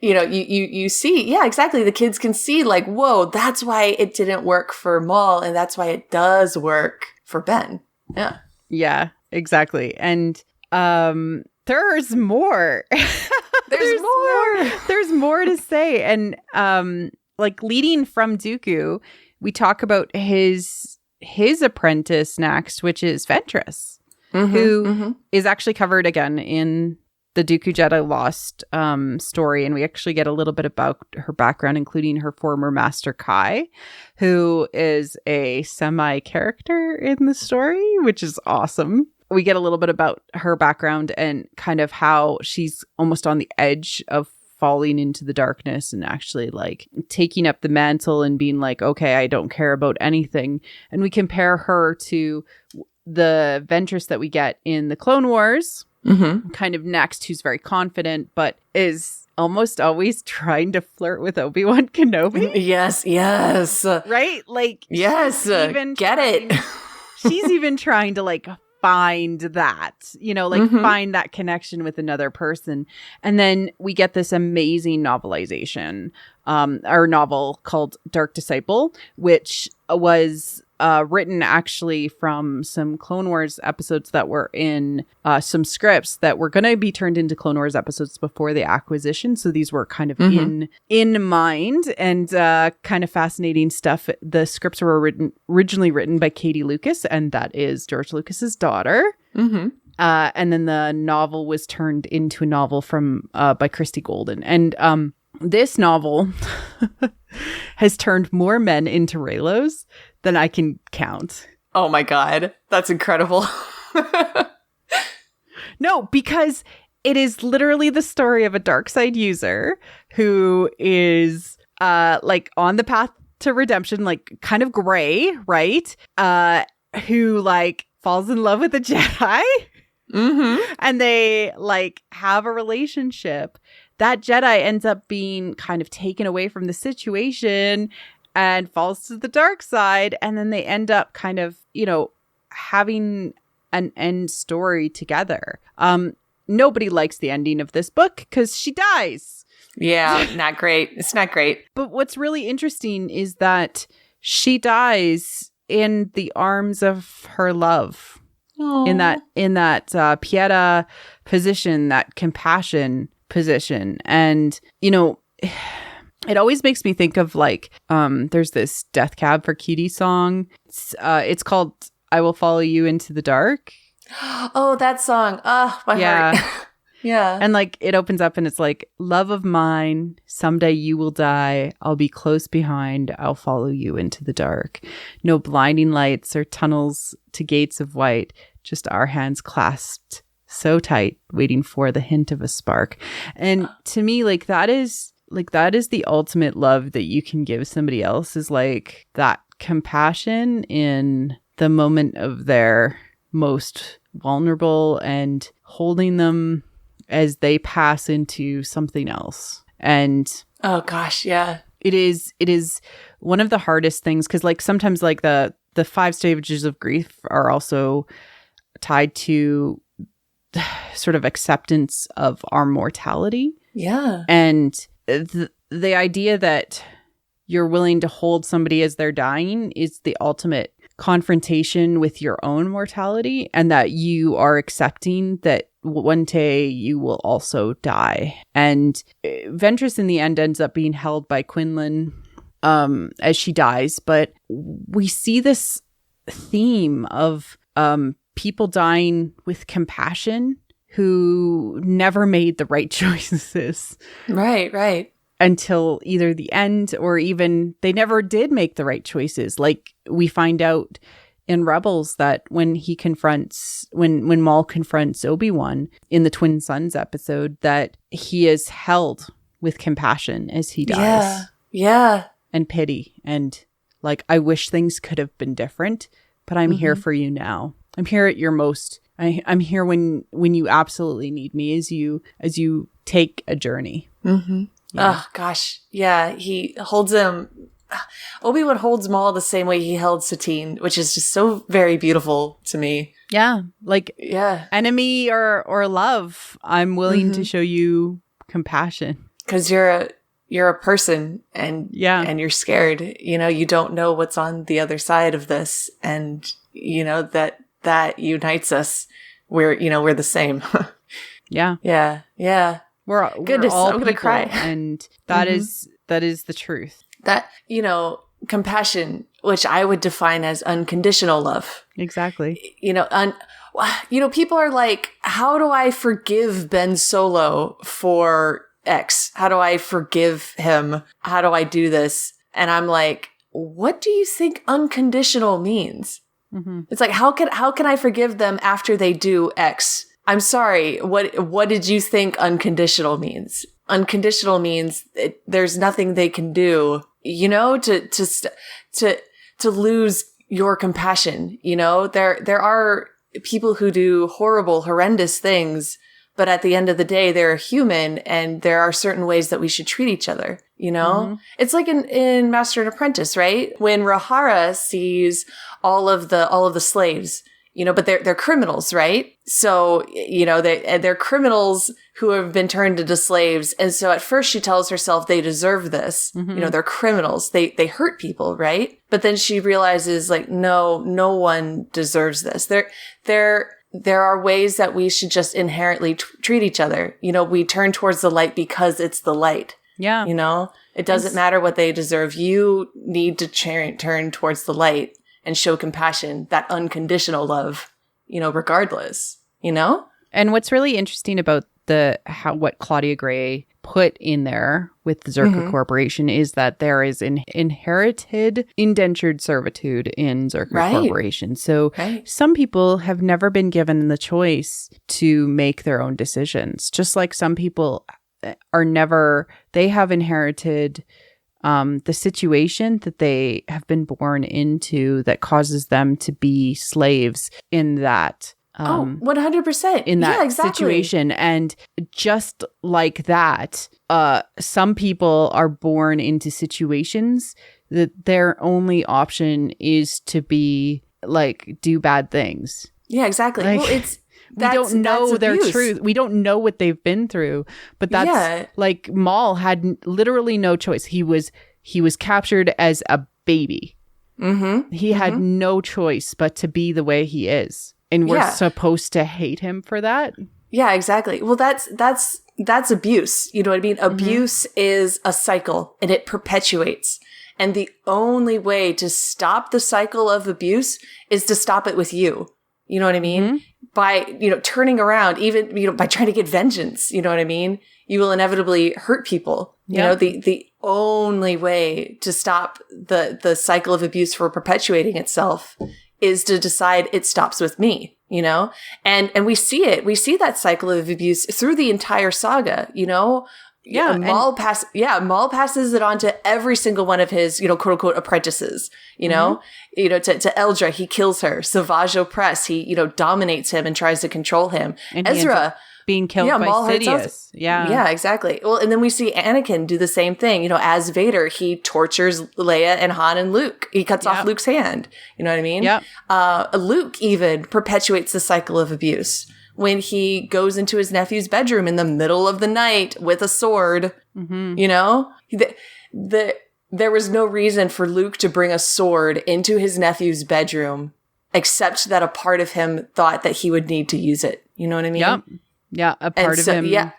You see, yeah, exactly. The kids can see like, whoa, that's why it didn't work for Maul. And that's why it does work for Ben. Yeah. Yeah, exactly. And there's more. There's more to say. And like leading from Dooku, we talk about his apprentice next, which is Ventress, who is actually covered again in the Dooku Jedi Lost story, and we actually get a little bit about her background, including her former master Kai, who is a semi-character in the story, which is awesome. We get a little bit about her background and kind of how she's almost on the edge of falling into the darkness and actually like taking up the mantle and being like, okay, I don't care about anything. And we compare her to the Ventress that we get in the Clone Wars, kind of next, who's very confident, but is almost always trying to flirt with Obi-Wan Kenobi. Yes. Right? Like, yes, get it. She's even trying to like find that, find that connection with another person. And then we get this amazing novelization, our novel called Dark Disciple, which was written actually from some Clone Wars episodes that were in some scripts that were going to be turned into Clone Wars episodes before the acquisition. So these were kind of in mind, and kind of fascinating stuff. The scripts were originally written by Katie Lucas, and that is George Lucas's daughter. And then the novel was turned into a novel from by Christy Golden. And this novel has turned more men into Reylos than I can count. Oh my God. That's incredible. No, because it is literally the story of a dark side user who is like on the path to redemption, like kind of gray, right? Who like falls in love with a Jedi. And they like have a relationship. That Jedi ends up being kind of taken away from the situation and falls to the dark side. And then they end up kind of, having an end story together. Nobody likes the ending of this book because she dies. Yeah, not great. It's not great. But what's really interesting is that she dies in the arms of her love. Aww. In that pieta position, that compassion position. And it always makes me think of like there's this Death Cab for Cutie song. It's called I Will Follow You Into the Dark. Oh, that song. My heart. Yeah. And like it opens up and it's like, love of mine, someday you will die. I'll be close behind. I'll follow you into the dark. No blinding lights or tunnels to gates of white. Just our hands clasped so tight, waiting for the hint of a spark. And to me, like that is the ultimate love that you can give somebody else, is like that compassion in the moment of their most vulnerable and holding them as they pass into something else. And oh gosh, yeah. It is one of the hardest things, because like sometimes like the 5 stages of grief are also tied to sort of acceptance of our mortality. Yeah. And the idea that you're willing to hold somebody as they're dying is the ultimate confrontation with your own mortality, and that you are accepting that one day you will also die. And Ventress in the end ends up being held by Quinlan as she dies. But we see this theme of people dying with compassion who never made the right choices. Right. Until either the end, or even they never did make the right choices. Like we find out in Rebels that when Maul confronts Obi-Wan in the Twin Sons episode, that he is held with compassion as he dies. Yeah. And pity. And like, I wish things could have been different, but I'm here for you now. I'm here at your most. I'm here when you absolutely need me, as you take a journey. Yeah. Oh gosh, yeah. He holds him. Obi-Wan holds Maul the same way he held Satine, which is just so very beautiful to me. Yeah, like enemy or love, I'm willing to show you compassion because you're a person, and and you're scared. You don't know what's on the other side of this, and that unites us. We're the same. Yeah. We're all I'm gonna cry, and that is the truth. That compassion, which I would define as unconditional love. Exactly. People are like, how do I forgive Ben Solo for X? How do I forgive him? How do I do this? And I'm like, what do you think unconditional means? It's like, how can I forgive them after they do X? I'm sorry. What did you think unconditional means? Unconditional means there's nothing they can do, to lose your compassion. You know, there are people who do horrible, horrendous things, but at the end of the day, they're human, and there are certain ways that we should treat each other. You know, it's like in Master and Apprentice, right? When Rahara sees all of the slaves, you know, but they're criminals, right? So, you know, they're criminals who have been turned into slaves. And so at first she tells herself they deserve this. You know, they're criminals. They hurt people, right? But then she realizes, like, no one deserves this. There are ways that we should just inherently treat each other. You know, we turn towards the light because it's the light. Yeah. You know, it doesn't matter what they deserve. You need to turn towards the light and show compassion, that unconditional love, you know, regardless, you know? And what's really interesting about what Claudia Gray put in there with the Zerka Corporation is that there is an inherited indentured servitude in Zerka Corporation. So some people have never been given the choice to make their own decisions, just like some people they have inherited the situation that they have been born into that causes them to be slaves in that 100% in that situation. And just like that, some people are born into situations that their only option is to be like do bad things. Yeah, exactly. Like, well, we don't know their truth. We don't know what they've been through. But that's like Maul had literally no choice. He was captured as a baby. He had no choice but to be the way he is. And we're supposed to hate him for that. Yeah, exactly. Well, that's abuse. You know what I mean? Abuse is a cycle, and it perpetuates. And the only way to stop the cycle of abuse is to stop it with you. You know what I mean? By, you know, turning around, even, you know, by trying to get vengeance, you know what I mean? You will inevitably hurt people. You know, the only way to stop the cycle of abuse from perpetuating itself is to decide it stops with me, you know? And we see it. We see that cycle of abuse through the entire saga, you know? Yeah, Maul passes it on to every single one of his, you know, quote unquote apprentices. You know, to Eldra, he kills her. Savage Opress, he, you know, dominates him and tries to control him. And Ezra being killed by Sidious. Yeah, exactly. Well, and then we see Anakin do the same thing. You know, as Vader, he tortures Leia and Han and Luke. He cuts off Luke's hand. You know what I mean? Luke even perpetuates the cycle of abuse when he goes into his nephew's bedroom in the middle of the night with a sword. You know, there was no reason for Luke to bring a sword into his nephew's bedroom, except that a part of him thought that he would need to use it. You know what I mean? Yeah, a part of him. Yeah.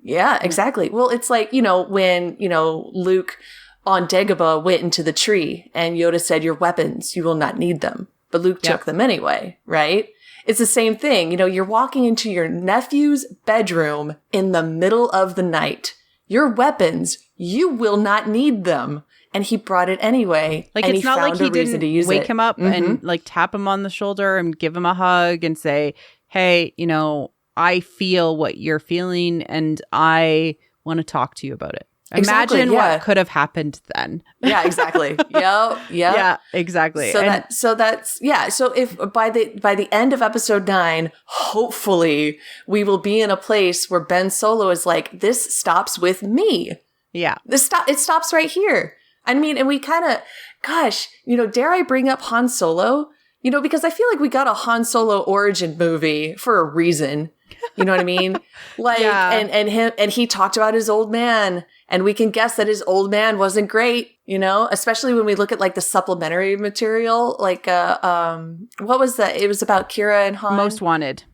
Yeah, exactly. Well, it's like, you know, when, you know, Luke on Dagobah went into the tree and Yoda said, your weapons, you will not need them. But Luke took them anyway, right? It's the same thing. You know, you're walking into your nephew's bedroom in the middle of the night. Your weapons, you will not need them. And he brought it anyway. Like, and it's not like he didn't wake him up and like tap him on the shoulder and give him a hug and say, hey, you know, I feel what you're feeling and I want to talk to you about it. Imagine what could have happened then. Yeah, exactly. Yep. Yeah, exactly. So if by the end of episode 9, hopefully we will be in a place where Ben Solo is like, this stops with me. Yeah. It stops right here. I mean, and we kind of, gosh, you know, dare I bring up Han Solo? You know, because I feel like we got a Han Solo origin movie for a reason. You know what I mean? Like, and he talked about his old man, and we can guess that his old man wasn't great, you know, especially when we look at like the supplementary material, like, what was that? It was about Kira and Han. Most Wanted.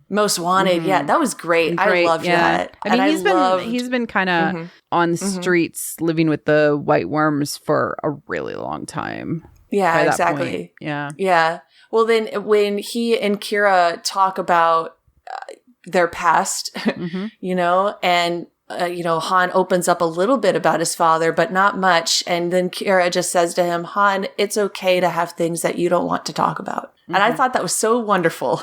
Yeah. That was great. I loved that. I mean, he's been kind of on the streets living with the white worms for a really long time. Yeah, exactly. Yeah. Well, then when he and Kira talk about their past, you know, and, you know, Han opens up a little bit about his father, but not much. And then Kira just says to him, Han, it's okay to have things that you don't want to talk about. And I thought that was so wonderful.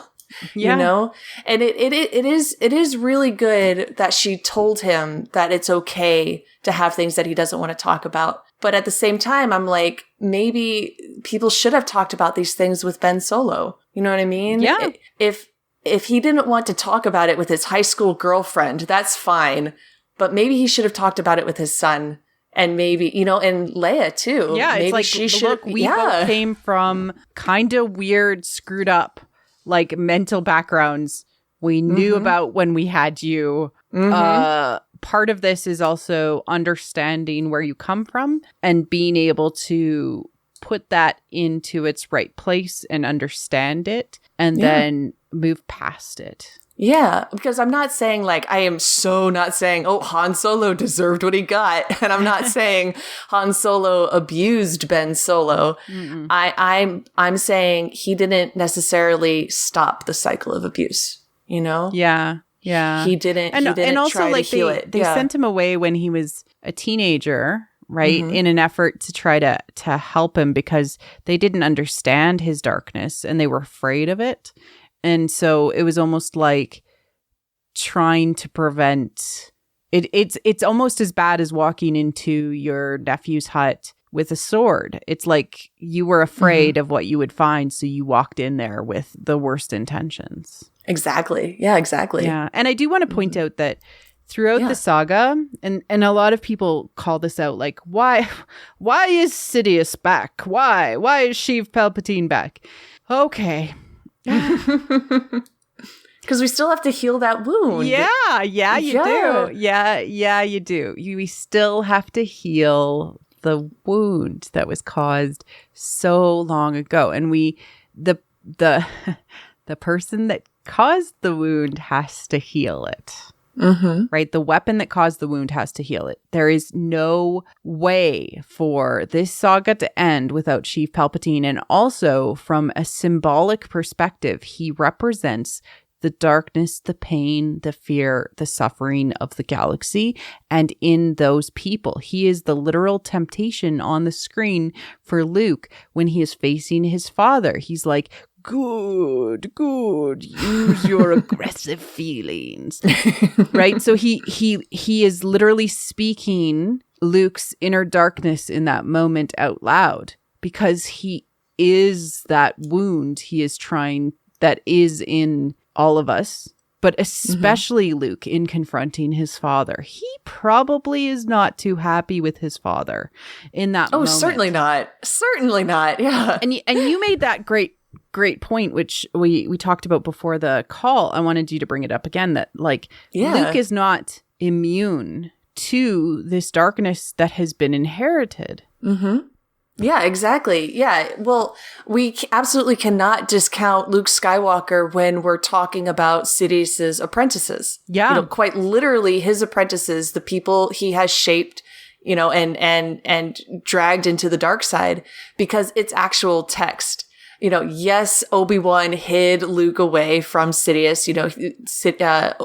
you know? And it is really good that she told him that it's okay to have things that he doesn't want to talk about. But at the same time, I'm like, maybe people should have talked about these things with Ben Solo. You know what I mean? Yeah. If he didn't want to talk about it with his high school girlfriend, that's fine. But maybe he should have talked about it with his son. And maybe, you know, and Leia too. Yeah, maybe it's like, she should, look, we both came from kind of weird, screwed up, like mental backgrounds. We knew about when we had you. Part of this is also understanding where you come from and being able to put that into its right place and understand it and then move past it. Yeah, because I'm not saying like, I am so not saying, oh, Han Solo deserved what he got. And I'm not saying Han Solo abused Ben Solo. I'm saying he didn't necessarily stop the cycle of abuse, you know? Yeah. Yeah. He didn't and also try like to heal it. They sent him away when he was a teenager, right? In an effort to try to help him because they didn't understand his darkness and they were afraid of it. And so it was almost like trying to prevent it. It's almost as bad as walking into your nephew's hut with a sword. It's like you were afraid of what you would find, so you walked in there with the worst intentions. Exactly. Yeah, exactly. Yeah. And I do want to point out that throughout the saga, and a lot of people call this out, like, why is Sidious back? Why is Sheev Palpatine back? Okay. Because we still have to heal that wound. Yeah, you do. Yeah, you do. We still have to heal the wound that was caused so long ago. And the person that caused the wound has to heal it. Right? The weapon that caused the wound has to heal it. There is no way for this saga to end without Sheev Palpatine. And also, from a symbolic perspective, he represents the darkness, the pain, the fear, the suffering of the galaxy. And in those people, he is the literal temptation on the screen for Luke when he is facing his father. He's like, good, use your aggressive feelings. Right? So he is literally speaking Luke's inner darkness in that moment out loud because he is that wound he is trying, that is in all of us, but especially Luke in confronting his father. He probably is not too happy with his father in that moment. Oh, certainly not. Certainly not. Yeah. And you made that great point, which we talked about before the call. I wanted you to bring it up again, that like Luke is not immune to this darkness that has been inherited. Yeah, exactly. Yeah. Well, we absolutely cannot discount Luke Skywalker when we're talking about Sidious's apprentices. Yeah. You know, quite literally his apprentices, the people he has shaped, you know, and dragged into the dark side, because it's actual text. You know, yes, Obi-Wan hid Luke away from Sidious. You know,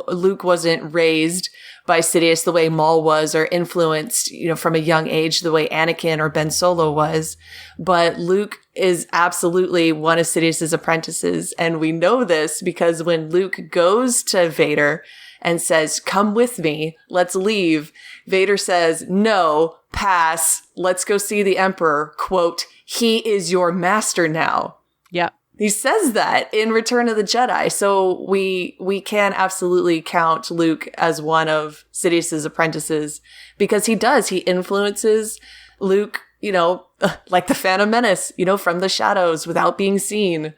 Luke wasn't raised by Sidious the way Maul was, or influenced, you know, from a young age the way Anakin or Ben Solo was. But Luke is absolutely one of Sidious's apprentices. And we know this because when Luke goes to Vader and says, "Come with me, let's leave," Vader says, "No, pass, let's go see the Emperor. Quote, he is your master now." Yeah. He says that in Return of the Jedi. So we can absolutely count Luke as one of Sidious's apprentices, because he does. He influences Luke, you know, like the Phantom Menace, you know, from the shadows without being seen.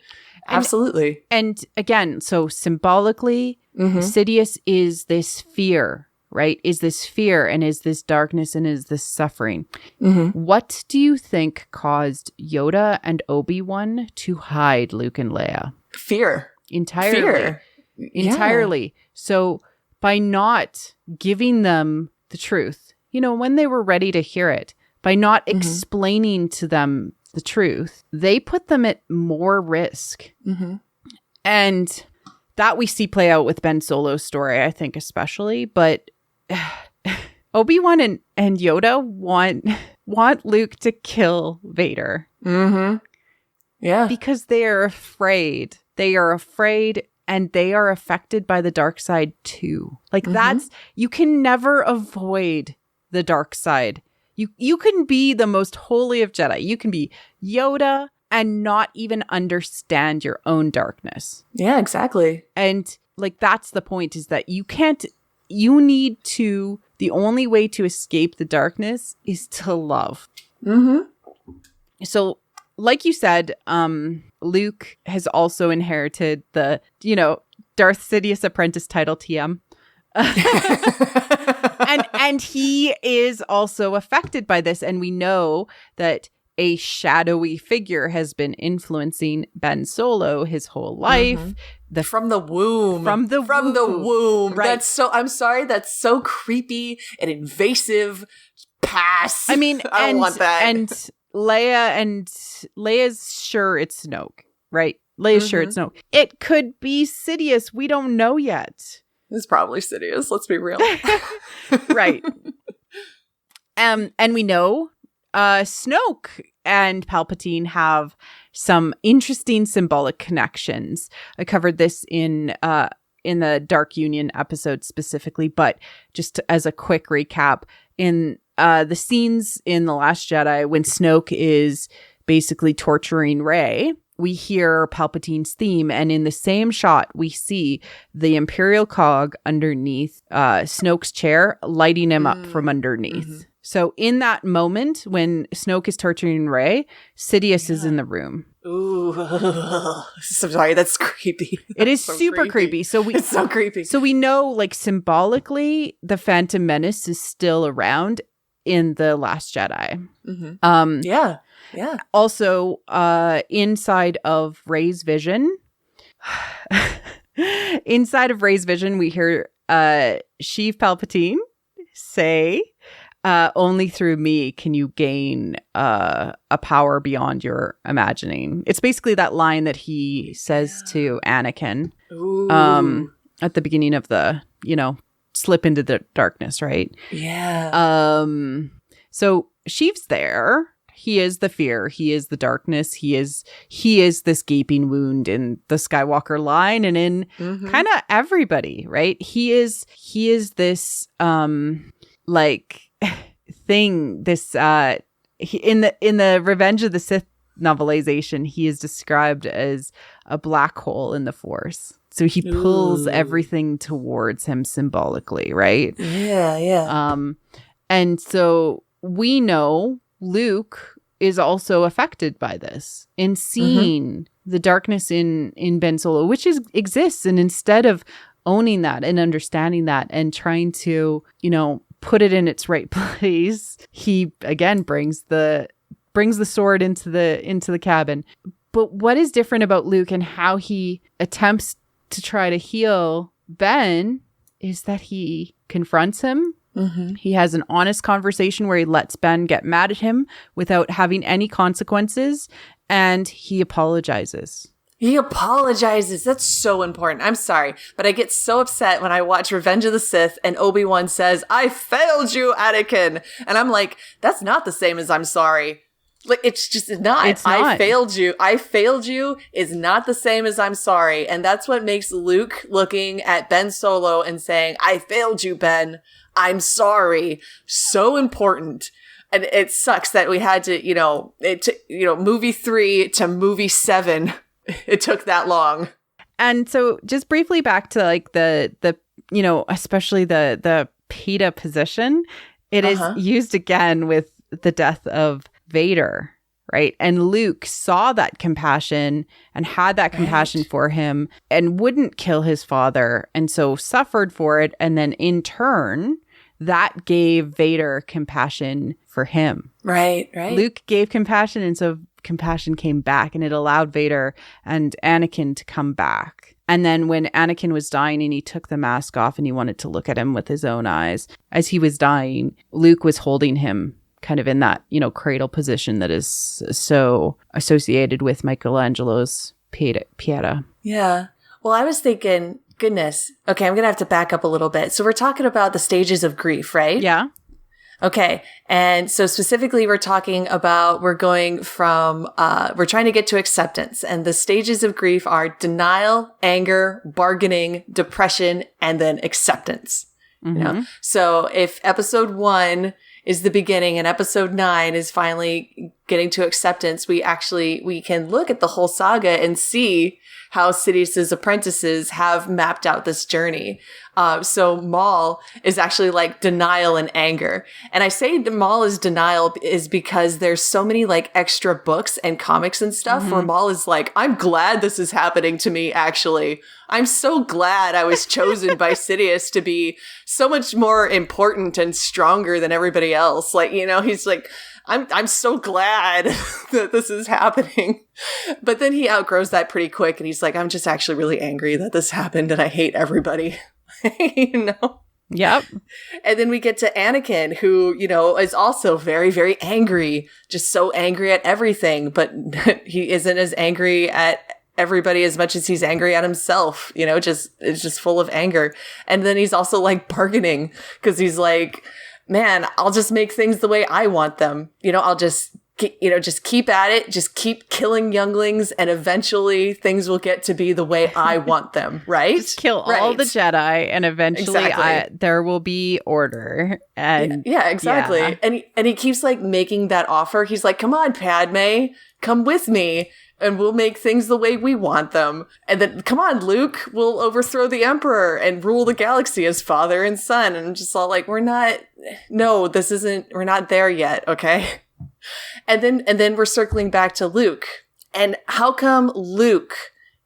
Absolutely. And again, so symbolically, Sidious is this fear, right? Is this fear and is this darkness and is this suffering. What do you think caused Yoda and Obi-Wan to hide Luke and Leia? Fear. Entirely. Entirely. So by not giving them the truth, you know, when they were ready to hear it, by not explaining to them the truth, they put them at more risk. And that we see play out with Ben Solo's story, I think, especially. But Obi-Wan and Yoda want Luke to kill Vader. Yeah. Because they are afraid. They are afraid, and they are affected by the dark side too. Like that's, you can never avoid the dark side. You can be the most holy of Jedi. You can be Yoda and not even understand your own darkness. Yeah, exactly. And like, that's the point, is that you need to, the only way to escape the darkness is to love. So like you said, Luke has also inherited the, Darth Sidious apprentice title, TM. and he is also affected by this. And we know that a shadowy figure has been influencing Ben Solo his whole life. From the womb. From the womb. Right. I'm sorry, that's so creepy and invasive. Pass. I mean, I don't want that. And Leia's sure it's Snoke, right? Leia's sure it's Snoke. It could be Sidious. We don't know yet. It's probably Sidious. Let's be real. Right. And we know Snoke and Palpatine have some interesting symbolic connections. I covered this in the Dark Union episode specifically, but just as a quick recap, in the scenes in The Last Jedi when Snoke is basically torturing Rey, we hear Palpatine's theme, and in the same shot, we see the Imperial cog underneath Snoke's chair, lighting him up from underneath. So in that moment, when Snoke is torturing Rey, Sidious is in the room. Ooh, sorry, that's creepy. It is so super creepy. It's so creepy. So we know, like, symbolically, the Phantom Menace is still around in The Last Jedi. Yeah. Also, inside of Rey's vision, we hear Sheev Palpatine say, only through me can you gain a power beyond your imagining. It's basically that line that he says to Anakin at the beginning of the, slip into the darkness, right? Yeah. So Sheev's there. He is the fear. He is the darkness. He is this gaping wound in the Skywalker line and in kind of everybody, right? He is this thing. This in the Revenge of the Sith novelization, he is described as a black hole in the Force. So he pulls everything towards him symbolically, right? Yeah. And so we know Luke is also affected by this in seeing the darkness in Ben Solo, which exists. And instead of owning that and understanding that and trying to, put it in its right place, he again brings the sword into the cabin. But what is different about Luke and how he attempts to try to heal Ben is that he confronts him. He has an honest conversation where he lets Ben get mad at him without having any consequences, and he apologizes. That's so important. I'm sorry, but I get so upset when I watch Revenge of the Sith and Obi-Wan says, "I failed you, Anakin." And I'm like, that's not the same as "I'm sorry." Like, it's just not. It's not. I failed you is not the same as "I'm sorry." And that's what makes Luke looking at Ben Solo and saying, "I failed you, Ben. I'm sorry," so important. And it sucks that we had to, movie 3 to movie 7. It took that long. And so just briefly back to like the especially the PETA position, it is used again with the death of Vader, right? And Luke saw that compassion and had that compassion for him and wouldn't kill his father, and so suffered for it. And then in turn, that gave Vader compassion for him. Right. Luke gave compassion, and so compassion came back, and it allowed Vader and Anakin to come back. And then when Anakin was dying and he took the mask off and he wanted to look at him with his own eyes, as he was dying, Luke was holding him kind of in that, cradle position that is so associated with Michelangelo's Pieta. Yeah. Well, I was thinking, goodness. Okay, I'm going to have to back up a little bit. So we're talking about the stages of grief, right? Yeah. Okay. And so specifically, we're talking about, we're going from, we're trying to get to acceptance. And the stages of grief are denial, anger, bargaining, depression, and then acceptance. You know? So if episode 1 is the beginning and episode 9 is finally getting to acceptance, we can look at the whole saga and see how Sidious's apprentices have mapped out this journey. So Maul is actually like denial and anger. And I say Maul is denial is because there's so many like extra books and comics and stuff where Maul is like, I'm glad this is happening to me, actually. I'm so glad I was chosen by Sidious to be so much more important and stronger than everybody else. Like, you know, he's like, I'm so glad that this is happening. But then he outgrows that pretty quick and he's like, I'm just actually really angry that this happened and I hate everybody. You know? Yep. And then we get to Anakin, who, you know, is also very, very angry, just so angry at everything, but he isn't as angry at everybody as much as he's angry at himself, you know, it's just full of anger. And then he's also like bargaining because he's like, man, I'll just make things the way I want them. You know, I'll just, you know, just keep at it, just keep killing younglings, and eventually things will get to be the way I want them, right? Just kill all the Jedi, and eventually there will be order. And yeah, exactly. Yeah. And he keeps like making that offer. He's like, come on, Padme, come with me, and we'll make things the way we want them. And then, come on, Luke, we'll overthrow the Emperor and rule the galaxy as father and son. And I'm just all like, we're not there yet, okay? And then we're circling back to Luke. And how come Luke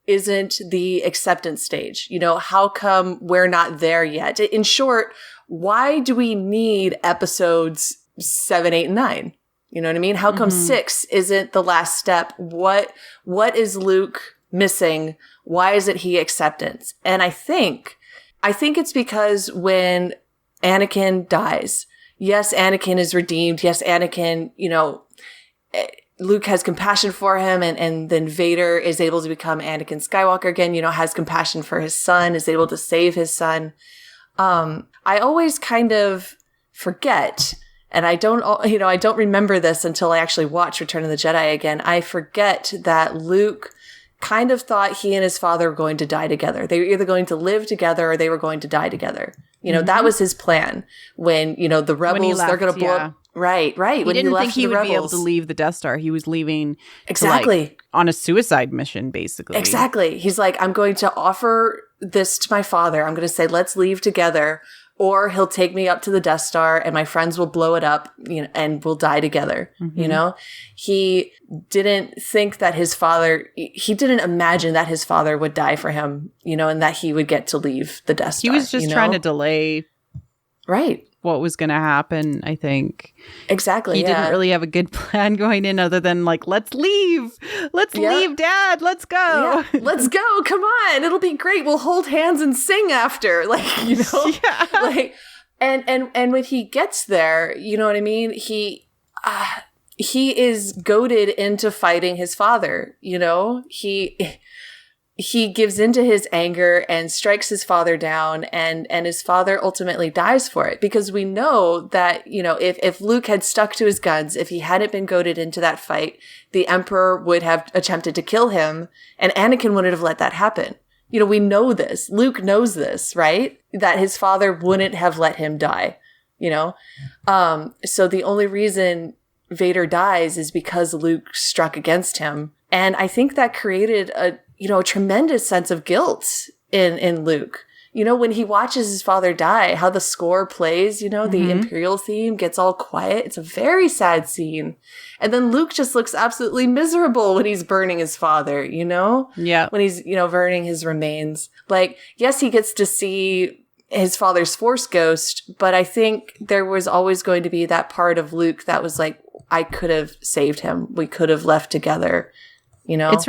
isn't the acceptance stage? You know, how come we're not there yet? In short, why do we need episodes 7, 8, and 9? You know what I mean? How come 6 isn't the last step? What is Luke missing? Why isn't he acceptance? And I think it's because when Anakin dies, yes, Anakin is redeemed. Yes, Anakin, you know, Luke has compassion for him, and then Vader is able to become Anakin Skywalker again, you know, has compassion for his son, is able to save his son. I always kind of forget, and I don't remember this until I actually watch Return of the Jedi again. I forget that Luke kind of thought he and his father were going to die together. They were either going to live together or they were going to die together. You know, that was his plan when, you know, the rebels, they're going to blow up. Right. He didn't think he would be able to leave the Death Star. He was leaving on a suicide mission, basically. Exactly. He's like, I'm going to offer this to my father. I'm going to say, let's leave together, or he'll take me up to the Death Star and my friends will blow it up, you know, and we'll die together. You know, he didn't think that he didn't imagine that his father would die for him, you know, and that he would get to leave the Death Star. He was just trying to delay what was going to happen, I think. Exactly. He didn't really have a good plan going in other than like, let's leave. Let's leave, Dad. Let's go. Yeah. Let's go. Come on. It'll be great. We'll hold hands and sing after. Like, you know, like, and when he gets there, you know what I mean? He is goaded into fighting his father. You know, he gives into his anger and strikes his father down, and his father ultimately dies for it, because we know that, you know, if Luke had stuck to his guns, if he hadn't been goaded into that fight, the Emperor would have attempted to kill him, and Anakin wouldn't have let that happen. You know, we know this. Luke knows this, right? That his father wouldn't have let him die, you know? So the only reason Vader dies is because Luke struck against him. And I think that created a tremendous sense of guilt in Luke. You know, when he watches his father die, how the score plays, you know, the Imperial theme gets all quiet. It's a very sad scene. And then Luke just looks absolutely miserable when he's burning his father, you know? Yeah. When he's, you know, burning his remains. Like, yes, he gets to see his father's Force ghost, but I think there was always going to be that part of Luke that was like, I could have saved him. We could have left together. You know, it's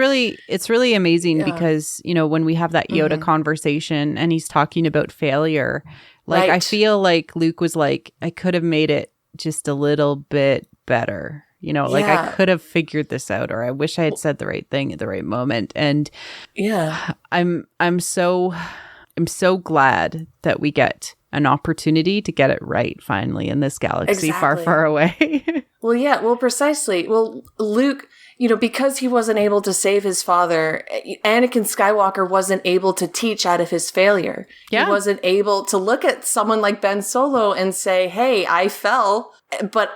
really amazing because, you know, when we have that Yoda conversation and he's talking about failure, like, I feel like Luke was like, I could have made it just a little bit better. You know, like I could have figured this out, or I wish I had said the right thing at the right moment. And I'm so glad that we get an opportunity to get it right finally in this galaxy far, far away. Well, yeah, well, precisely. Well, Luke, you know, because he wasn't able to save his father, Anakin Skywalker wasn't able to teach out of his failure. Yeah. He wasn't able to look at someone like Ben Solo and say, hey, I fell, but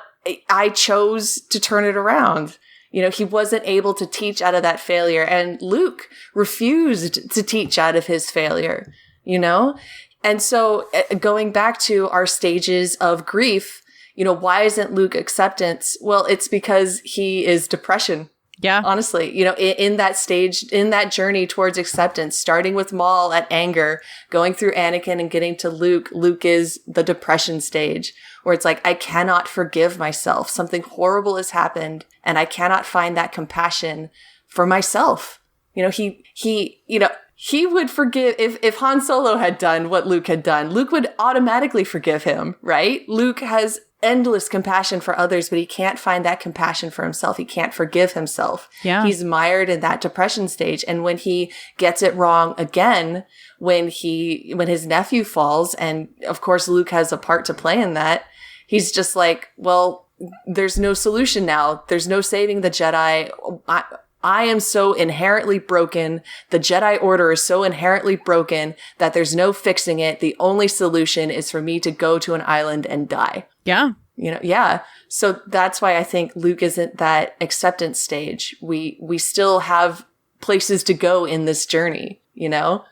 I chose to turn it around. You know, he wasn't able to teach out of that failure. And Luke refused to teach out of his failure, you know? And so going back to our stages of grief, you know, why isn't Luke acceptance? Well, it's because he is depression. Yeah. Honestly, you know, in that stage, in that journey towards acceptance, starting with Maul at anger, going through Anakin and getting to Luke, Luke is the depression stage where it's like, I cannot forgive myself. Something horrible has happened and I cannot find that compassion for myself. You know, he would forgive if Han Solo had done what Luke had done. Luke would automatically forgive him, right? Luke has endless compassion for others, but he can't find that compassion for himself. He can't forgive himself. Yeah. He's mired in that depression stage. And when he gets it wrong again, when his nephew falls, and of course Luke has a part to play in that, he's just like, well, there's no solution now. There's no saving the Jedi. I am so inherently broken. The Jedi Order is so inherently broken that there's no fixing it. The only solution is for me to go to an island and die. Yeah. You know, yeah. So that's why I think Luke isn't that acceptance stage. We still have places to go in this journey, you know?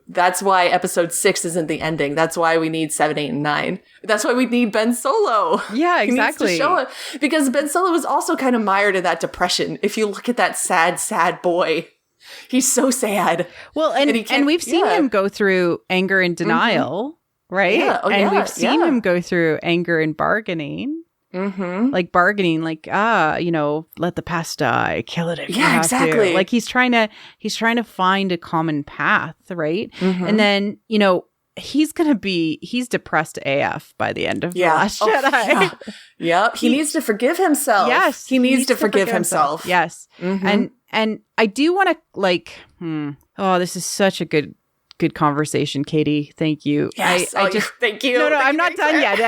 That's why episode 6 isn't the ending. That's why we need 7, 8, and 9. That's why we need Ben Solo. Yeah, exactly. He needs to show it. Because Ben Solo is also kind of mired in that depression. If you look at that sad, sad boy, he's so sad. Well, and we've seen him go through anger and denial, right? Yeah. Oh, and we've seen him go through anger and bargaining. Mm-hmm. Like bargaining, like, you know, let the past die, kill it if you have exactly. to. Like he's trying to find a common path, right? Mm-hmm. And then, you know, he's depressed AF by the end of The Last Jedi. Yeah. Yep. He needs to forgive himself. Yes. He needs to forgive himself. Yes. Mm-hmm. And I do want to this is such a good conversation, Katie. Thank you. Yes. Thank you. No, I'm not done yet.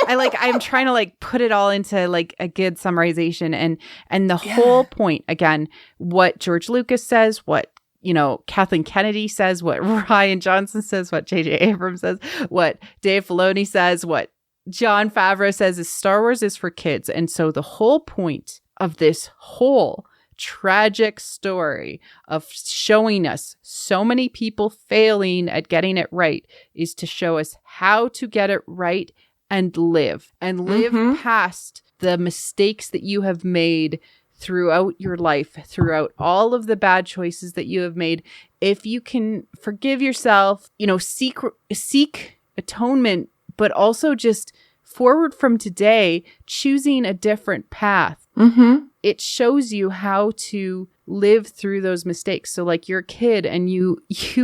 I'm trying to like put it all into like a good summarization and the whole point, again, what George Lucas says, what, you know, Kathleen Kennedy says, what Rian Johnson says, what J.J. Abrams says, what Dave Filoni says, what Jon Favreau says is Star Wars is for kids. And so the whole point of this whole tragic story of showing us so many people failing at getting it right is to show us how to get it right and live past the mistakes that you have made throughout your life, throughout all of the bad choices that you have made. If you can forgive yourself, you know, seek atonement, but also just forward from today, choosing a different path. Mm-hmm. It shows you how to live through those mistakes. So like you're a kid and you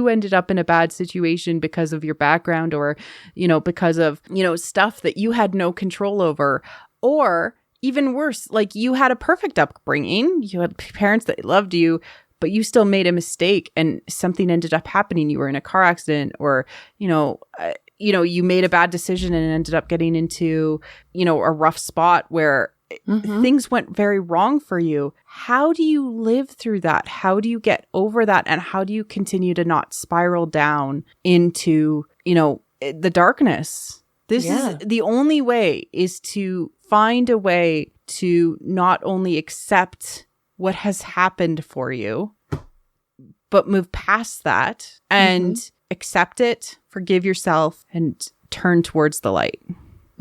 ended up in a bad situation because of your background or, you know, because of, you know, stuff that you had no control over. Or even worse, like you had a perfect upbringing. You had parents that loved you, but you still made a mistake and something ended up happening. You were in a car accident or, you made a bad decision and ended up getting into, you know, a rough spot where things went very wrong for you. How do you live through that? How do you get over that? And how do you continue to not spiral down into, you know, the darkness? This is the only way, is to find a way to not only accept what has happened for you, but move past that and accept it, forgive yourself, and turn towards the light.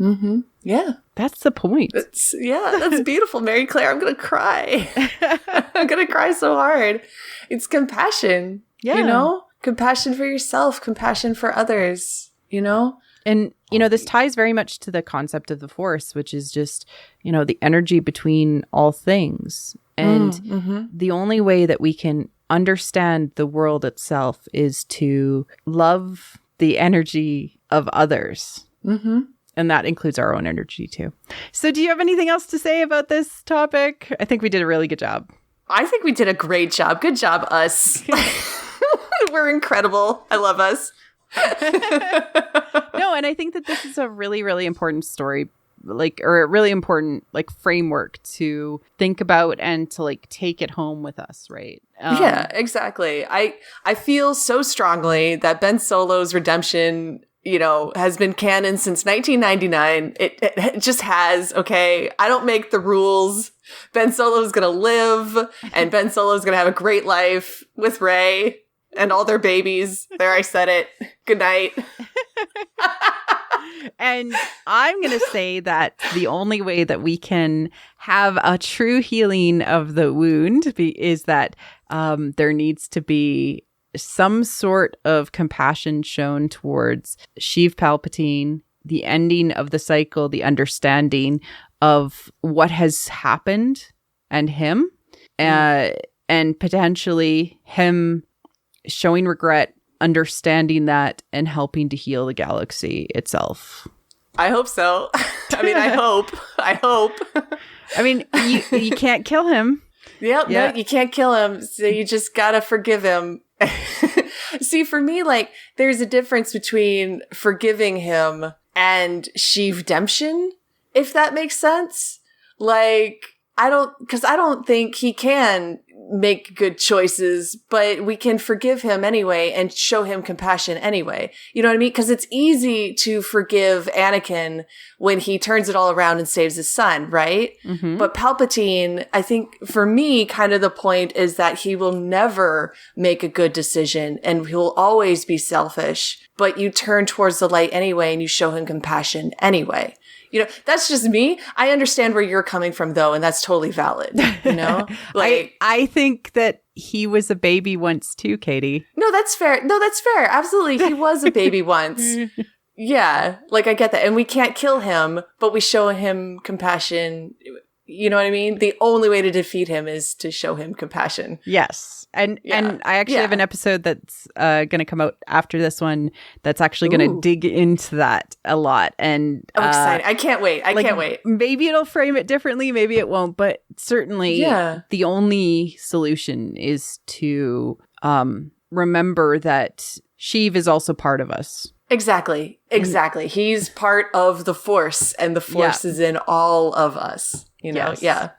Mm-hmm. Yeah. That's the point. That's beautiful, Marie-Claire. I'm going to cry. I'm going to cry so hard. It's compassion, you know? Compassion for yourself, compassion for others, you know? And, you know, this ties very much to the concept of the Force, which is just, you know, the energy between all things. And the only way that we can understand the world itself is to love the energy of others. Mm-hmm. And that includes our own energy too. So do you have anything else to say about this topic? I think we did a really good job. I think we did a great job. Good job, us. We're incredible. I love us. No, and I think that this is a really, really important story, or a really important framework to think about and to take it home with us, right? Yeah, exactly. I feel so strongly that Ben Solo's redemption, has been canon since 1999. It just has, okay? I don't make the rules. Ben Solo's gonna live, and Ben Solo's gonna have a great life with Rey and all their babies. There, I said it. Good night. And I'm going to say that the only way that we can have a true healing of the wound is that there needs to be some sort of compassion shown towards Sheev Palpatine, the ending of the cycle, the understanding of what has happened and him, and potentially him showing regret, understanding that, and helping to heal the galaxy itself. I hope so. I mean, I hope. I mean, you can't kill him. Yep, yeah. No, you can't kill him. So you just gotta forgive him. See, for me, there's a difference between forgiving him and Sheev-demption, if that makes sense. I don't think he can make good choices, but we can forgive him anyway and show him compassion anyway. You know what I mean? Because it's easy to forgive Anakin when he turns it all around and saves his son, right? Mm-hmm. But Palpatine, I think for me, kind of the point is that he will never make a good decision and he'll always be selfish, but you turn towards the light anyway and you show him compassion anyway. That's just me. I understand where you're coming from, though, and that's totally valid. I think that he was a baby once too, Katie. No, that's fair. Absolutely. He was a baby once. Yeah. I get that. And we can't kill him, but we show him compassion. You know what I mean? The only way to defeat him is to show him compassion. Yes. And I actually have an episode that's going to come out after this one that's actually going to dig into that a lot. And I'm excited. I can't wait. I can't wait. Maybe it'll frame it differently. Maybe it won't. But certainly the only solution is to remember that Sheev is also part of us. Exactly. He's part of the Force, and the Force is in all of us. Yes. Yeah.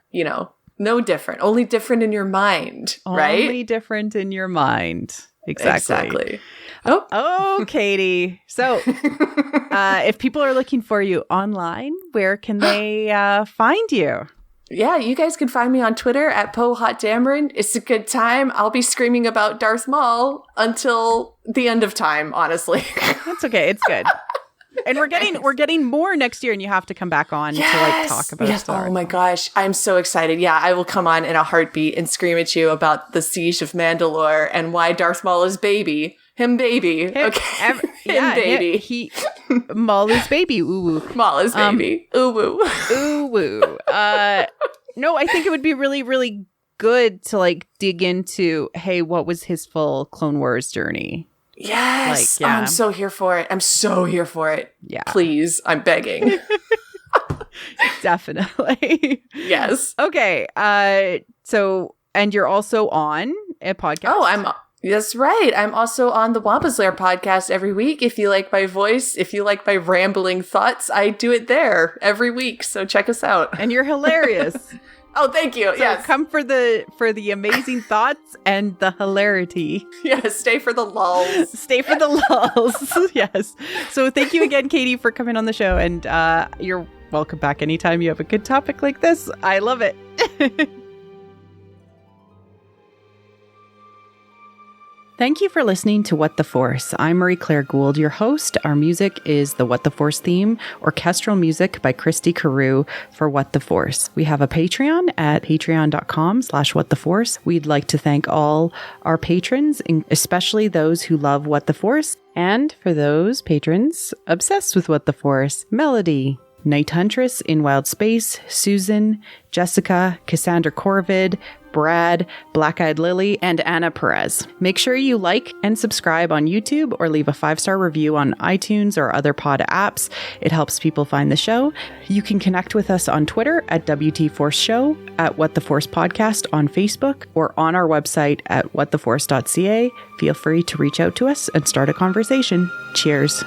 No different. Only different in your mind, right? Only different in your mind. Exactly. Oh, Katie. So if people are looking for you online, where can they find you? Yeah, you guys can find me on Twitter at PoHotDameron. It's a good time. I'll be screaming about Darth Maul until the end of time, honestly. That's okay. It's good. And we're getting more next year, and you have to come back on to talk about it. Oh my gosh, I'm so excited. Yeah, I will come on in a heartbeat and scream at you about the Siege of Mandalore and why Darth Maul is baby. Him baby. Baby. Maul is baby. Ooh woo. Maul is baby. Ooh woo. Ooh woo. No, I think it would be really, really good to dig into, hey, what was his full Clone Wars journey? Yes. I'm so here for it. Yeah. Please. I'm begging. Definitely. Yes. Okay. So, and you're also on a podcast? That's right. I'm also on the Wampa's Lair podcast every week. If you like my voice, if you like my rambling thoughts, I do it there every week. So check us out. And you're hilarious. Oh, thank you. So come for the amazing thoughts and the hilarity. Yes, stay for the lulls. Yes. So thank you again, Katie, for coming on the show. And you're welcome back anytime you have a good topic like this. I love it. Thank you for listening to What the Force. I'm Marie-Claire Gould, your host. Our music is the What the Force theme, orchestral music by Christy Carew for What the Force. We have a Patreon at patreon.com/whattheforce. We'd like to thank all our patrons, especially those who love What the Force. And for those patrons obsessed with What the Force, Melody, Night Huntress in Wild Space, Susan, Jessica, Cassandra Corvid, Brad, Black Eyed Lily, and Anna Perez. Make sure you like and subscribe on YouTube or leave a 5-star review on iTunes or other pod apps. It helps people find the show. You can connect with us on Twitter at WT Force Show, at What the Force Podcast on Facebook, or on our website at whattheforce.ca. Feel free to reach out to us and start a conversation. Cheers.